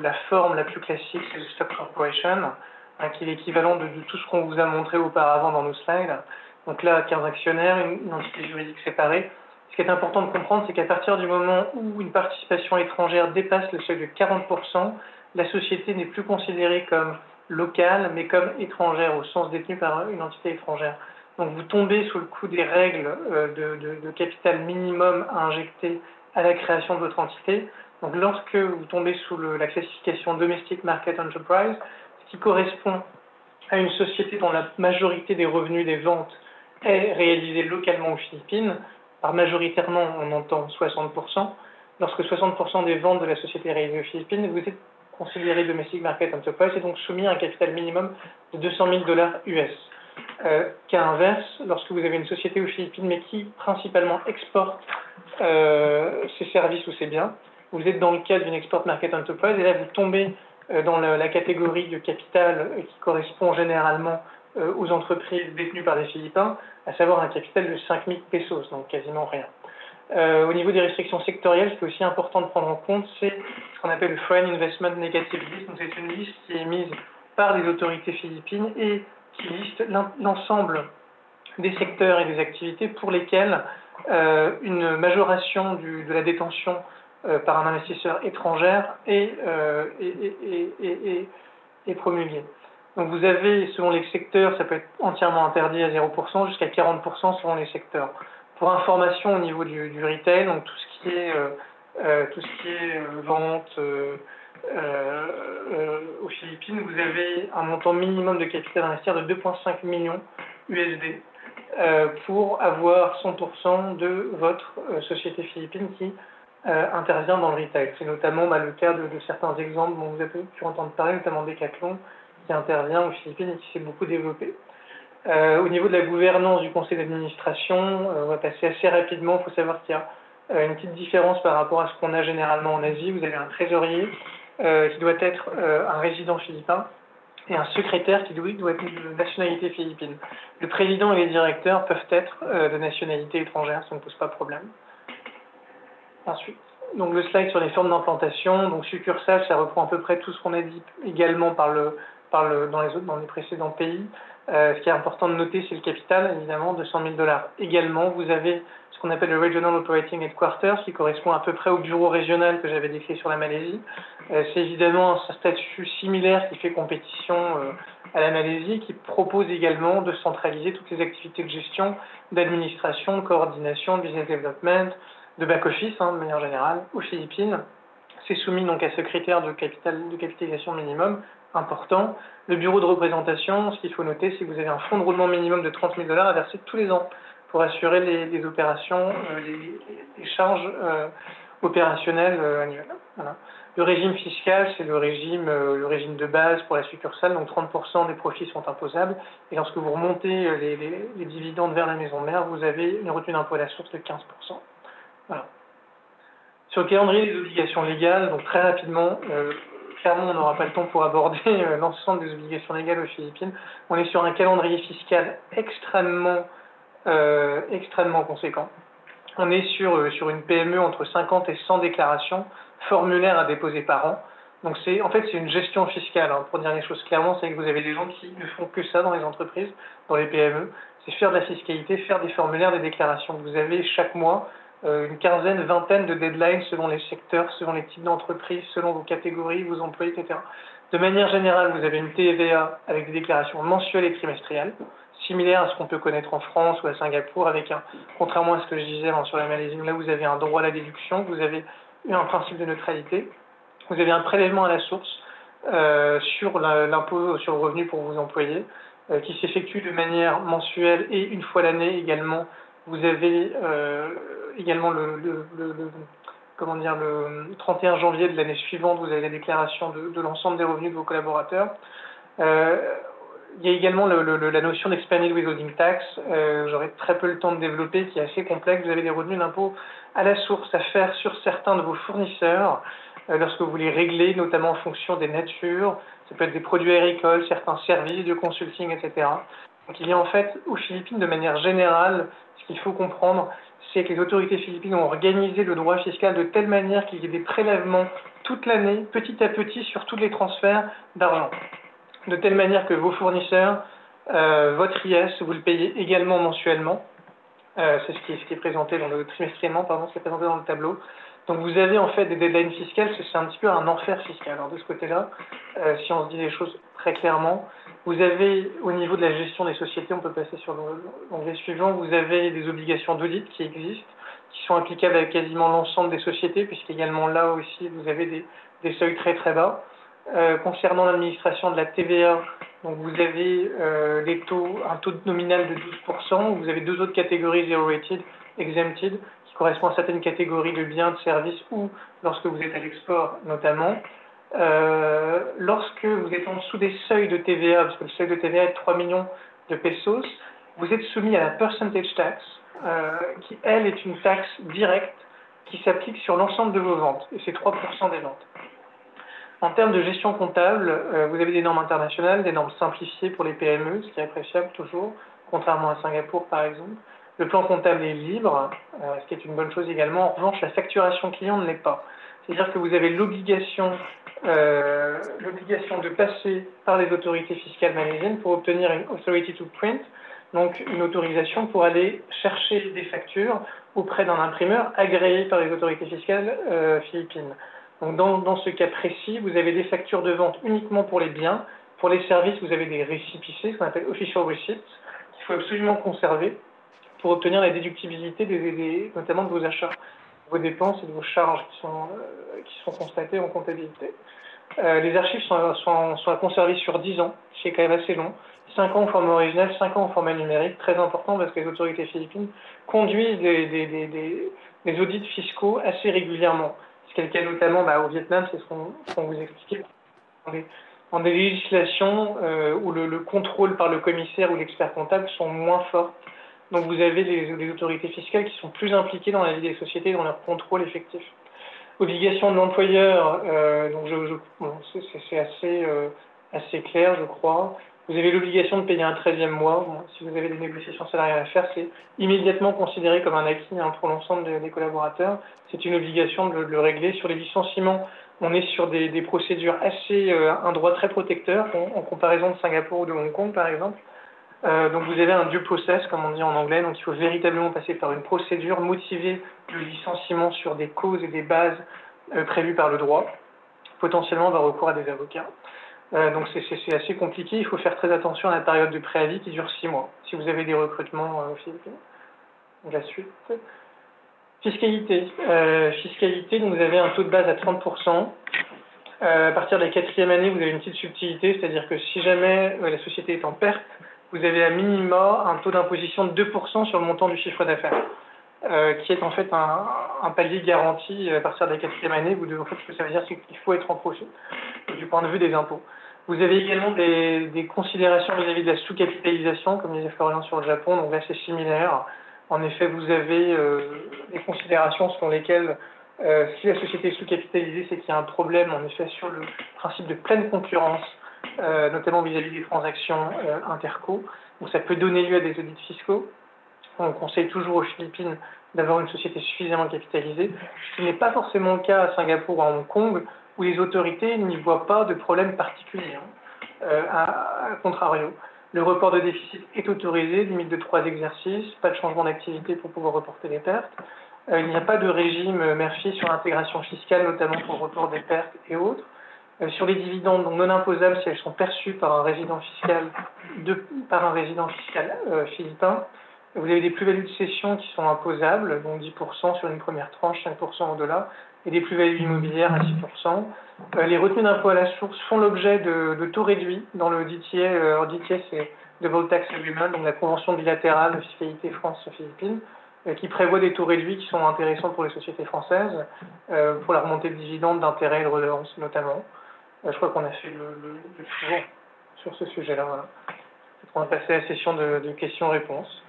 la forme la plus classique c'est le stock corporation, qui est l'équivalent de tout ce qu'on vous a montré auparavant dans nos slides. Donc là 15 actionnaires, une entité juridique séparée. Ce qui est important de comprendre, c'est qu'à partir du moment où une participation étrangère dépasse le seuil de 40%, la société n'est plus considérée comme locale, mais comme étrangère, au sens détenu par une entité étrangère. Donc vous tombez sous le coup des règles de capital minimum à injecter à la création de votre entité. Donc lorsque vous tombez sous la classification Domestic Market Enterprise, ce qui correspond à une société dont la majorité des revenus des ventes est réalisée localement aux Philippines, par majoritairement on entend 60%, lorsque 60% des ventes de la société est réalisée aux Philippines, vous êtes considéré Domestic Market Enterprise et donc soumis à un capital minimum de 200 000 $ US. Cas inverse, lorsque vous avez une société aux Philippines mais qui principalement exporte ses services ou ses biens, vous êtes dans le cadre d'une Export Market Enterprise et là vous tombez dans la catégorie de capital qui correspond généralement aux entreprises détenues par des Philippins, à savoir un capital de 5 000 pesos, donc quasiment rien. Au niveau des restrictions sectorielles, ce qui est aussi important de prendre en compte, c'est ce qu'on appelle le Foreign Investment Negative List. Donc c'est une liste qui est mise par les autorités philippines et qui liste l'ensemble des secteurs et des activités pour lesquels une majoration de la détention par un investisseur étranger est promulguée. Donc vous avez, selon les secteurs, ça peut être entièrement interdit à 0%, jusqu'à 40% selon les secteurs. Pour information au niveau du retail, donc tout ce qui est vente aux Philippines, vous avez un montant minimum de capital à investir de 2,5 millions USD pour avoir 100% de votre société philippine qui intervient dans le retail. C'est notamment le cas de certains exemples dont vous avez pu entendre parler, notamment Decathlon, qui intervient aux Philippines et qui s'est beaucoup développé. Au niveau de la gouvernance du conseil d'administration, on va passer assez rapidement. Il faut savoir qu'il y a une petite différence par rapport à ce qu'on a généralement en Asie. Vous avez un trésorier qui doit être un résident philippin et un secrétaire qui doit être de nationalité philippine. Le président et les directeurs peuvent être de nationalité étrangère, ça ne pose pas de problème. Ensuite, donc le slide sur les formes d'implantation. Donc succursale, ça reprend à peu près tout ce qu'on a dit également dans les précédents pays. Ce qui est important de noter, c'est le capital, évidemment, de 100 000 $. Également, vous avez ce qu'on appelle le Regional Operating Headquarters, qui correspond à peu près au bureau régional que j'avais décrit sur la Malaisie. C'est évidemment un statut similaire qui fait compétition à la Malaisie, qui propose également de centraliser toutes les activités de gestion, d'administration, de coordination, de business development, de back-office, de manière générale, aux Philippines. C'est soumis donc à ce critère de capitalisation minimum important. Le bureau de représentation, ce qu'il faut noter, c'est que vous avez un fonds de roulement minimum de 30 000 $ à verser tous les ans pour assurer les opérations, les charges opérationnelles annuelles. Voilà. Le régime fiscal, c'est le régime de base pour la succursale, donc 30% des profits sont imposables. Et lorsque vous remontez les dividendes vers la maison mère, vous avez une retenue d'impôt à la source de 15%. Voilà. Sur le calendrier des obligations légales, donc très rapidement, clairement on n'aura pas le temps pour aborder l'ensemble des obligations légales aux Philippines. On est sur un calendrier fiscal extrêmement conséquent. On est sur une PME entre 50 et 100 déclarations formulaires à déposer par an. Donc c'est une gestion fiscale, hein. Pour dire les choses clairement, c'est que vous avez des gens qui ne font que ça dans les entreprises, dans les PME, c'est faire de la fiscalité, faire des formulaires, des déclarations. Vous avez chaque mois une quinzaine, vingtaine de deadlines selon les secteurs, selon les types d'entreprises, selon vos catégories, vos employés, etc. De manière générale, vous avez une TVA avec des déclarations mensuelles et trimestrielles, similaire à ce qu'on peut connaître en France ou à Singapour, contrairement à ce que je disais sur la Malaisie, là vous avez un droit à la déduction, vous avez un principe de neutralité, vous avez un prélèvement à la source sur l'impôt sur le revenu pour vos employés, qui s'effectue de manière mensuelle et une fois l'année également. Vous avez également le 31 janvier de l'année suivante, vous avez la déclaration de l'ensemble des revenus de vos collaborateurs. Il y a également la notion d'expanded withholding tax, j'aurai très peu le temps de développer, qui est assez complexe. Vous avez des revenus d'impôt à la source à faire sur certains de vos fournisseurs, lorsque vous les réglez, notamment en fonction des natures. Ça peut être des produits agricoles, certains services de consulting, etc. Donc il y a en fait aux Philippines, de manière générale, ce qu'il faut comprendre, c'est que les autorités philippines ont organisé le droit fiscal de telle manière qu'il y ait des prélèvements toute l'année, petit à petit, sur tous les transferts d'argent. De telle manière que vos fournisseurs, votre IS, vous le payez également mensuellement. C'est ce qui est présenté dans le trimestriellement, pardon, c'est présenté dans le tableau. Donc vous avez en fait des deadlines fiscales, c'est un petit peu un enfer fiscal. Alors de ce côté-là, si on se dit les choses très clairement, vous avez au niveau de la gestion des sociétés, on peut passer sur l'onglet suivant, vous avez des obligations d'audit qui existent, qui sont applicables à quasiment l'ensemble des sociétés, puisqu'également là aussi vous avez des seuils très très bas. Concernant l'administration de la TVA, donc vous avez un taux nominal de 12%, vous avez deux autres catégories, zero rated, exempted, qui correspondent à certaines catégories de biens, de services, ou lorsque vous êtes à l'export notamment. Lorsque vous êtes en dessous des seuils de TVA, parce que le seuil de TVA est de 3 millions de pesos, vous êtes soumis à la percentage tax, qui elle est une taxe directe qui s'applique sur l'ensemble de vos ventes, et c'est 3% des ventes. En termes de gestion comptable, vous avez des normes internationales, des normes simplifiées pour les PME, ce qui est appréciable toujours, contrairement à Singapour par exemple. Le plan comptable est libre, ce qui est une bonne chose également. En revanche, la facturation client ne l'est pas. C'est-à-dire que vous avez l'obligation de passer par les autorités fiscales malaisiennes pour obtenir une authority to print, donc une autorisation pour aller chercher des factures auprès d'un imprimeur agréé par les autorités fiscales philippines. Donc dans ce cas précis, vous avez des factures de vente uniquement pour les biens. Pour les services, vous avez des récépissés, ce qu'on appelle official receipts, qu'il faut absolument conserver pour obtenir la déductibilité notamment de vos achats, vos dépenses et de vos charges qui sont constatées en comptabilité. Les archives sont à conserver sur 10 ans, ce qui est quand même assez long. 5 ans au format original, 5 ans au format numérique, très important parce que les autorités philippines conduisent des audits fiscaux assez régulièrement. C'est le cas notamment au Vietnam, c'est ce qu'on vous expliquait. En des législations où le contrôle par le commissaire ou l'expert comptable sont moins forts. Donc vous avez des autorités fiscales qui sont plus impliquées dans la vie des sociétés, dans leur contrôle effectif. Obligation de l'employeur, c'est assez clair, je crois. Vous avez l'obligation de payer un 13e mois. Bon, si vous avez des négociations salariales à faire, c'est immédiatement considéré comme un acquis pour l'ensemble des collaborateurs. C'est une obligation de le régler. Sur les licenciements, on est sur des procédures un droit très protecteur en comparaison de Singapour ou de Hong Kong, par exemple. Donc vous avez un due process, comme on dit en anglais, donc il faut véritablement passer par une procédure, motiver le licenciement sur des causes et des bases prévues par le droit. Potentiellement, on va recours à des avocats. Donc c'est assez compliqué, il faut faire très attention à la période de préavis qui dure 6 mois, si vous avez des recrutements aux Philippines. Donc la suite. Fiscalité. Donc vous avez un taux de base à 30%. À partir de la 4e année, vous avez une petite subtilité, c'est-à-dire que si jamais la société est en perte, vous avez à minima un taux d'imposition de 2% sur le montant du chiffre d'affaires, qui est en fait un palier garanti à partir de la 4e année. En fait, ce que ça veut dire, c'est qu'il faut être en profit du point de vue des impôts. Vous avez également des considérations vis-à-vis de la sous-capitalisation, comme disait Florian sur le Japon, donc là c'est similaire. En effet, vous avez des considérations selon lesquelles si la société est sous-capitalisée, c'est qu'il y a un problème, en effet, sur le principe de pleine concurrence, notamment vis-à-vis des transactions interco. Donc ça peut donner lieu à des audits fiscaux. On conseille toujours aux Philippines d'avoir une société suffisamment capitalisée, ce qui n'est pas forcément le cas à Singapour ou à Hong Kong, où les autorités n'y voient pas de problème particulier. À contrario, le report de déficit est autorisé, limite de 3 exercices, pas de changement d'activité pour pouvoir reporter les pertes. Il n'y a pas de régime Murphy sur l'intégration fiscale, notamment pour le report des pertes et autres. Sur les dividendes donc non imposables, si elles sont perçues par un résident fiscal, philippin, vous avez des plus-values de cession qui sont imposables, donc 10% sur une première tranche, 5% au-delà, et des plus-values immobilières à 6%. Les retenues d'impôt à la source font l'objet de taux réduits dans le DTA. DTA, c'est Double Tax Agreement, donc la convention bilatérale de fiscalité France-Philippines, qui prévoit des taux réduits qui sont intéressants pour les sociétés françaises, pour la remontée de dividendes, d'intérêts et de redevances notamment. Je crois qu'on a fait le tour sur ce sujet-là. Voilà. On va passer à la session de questions-réponses.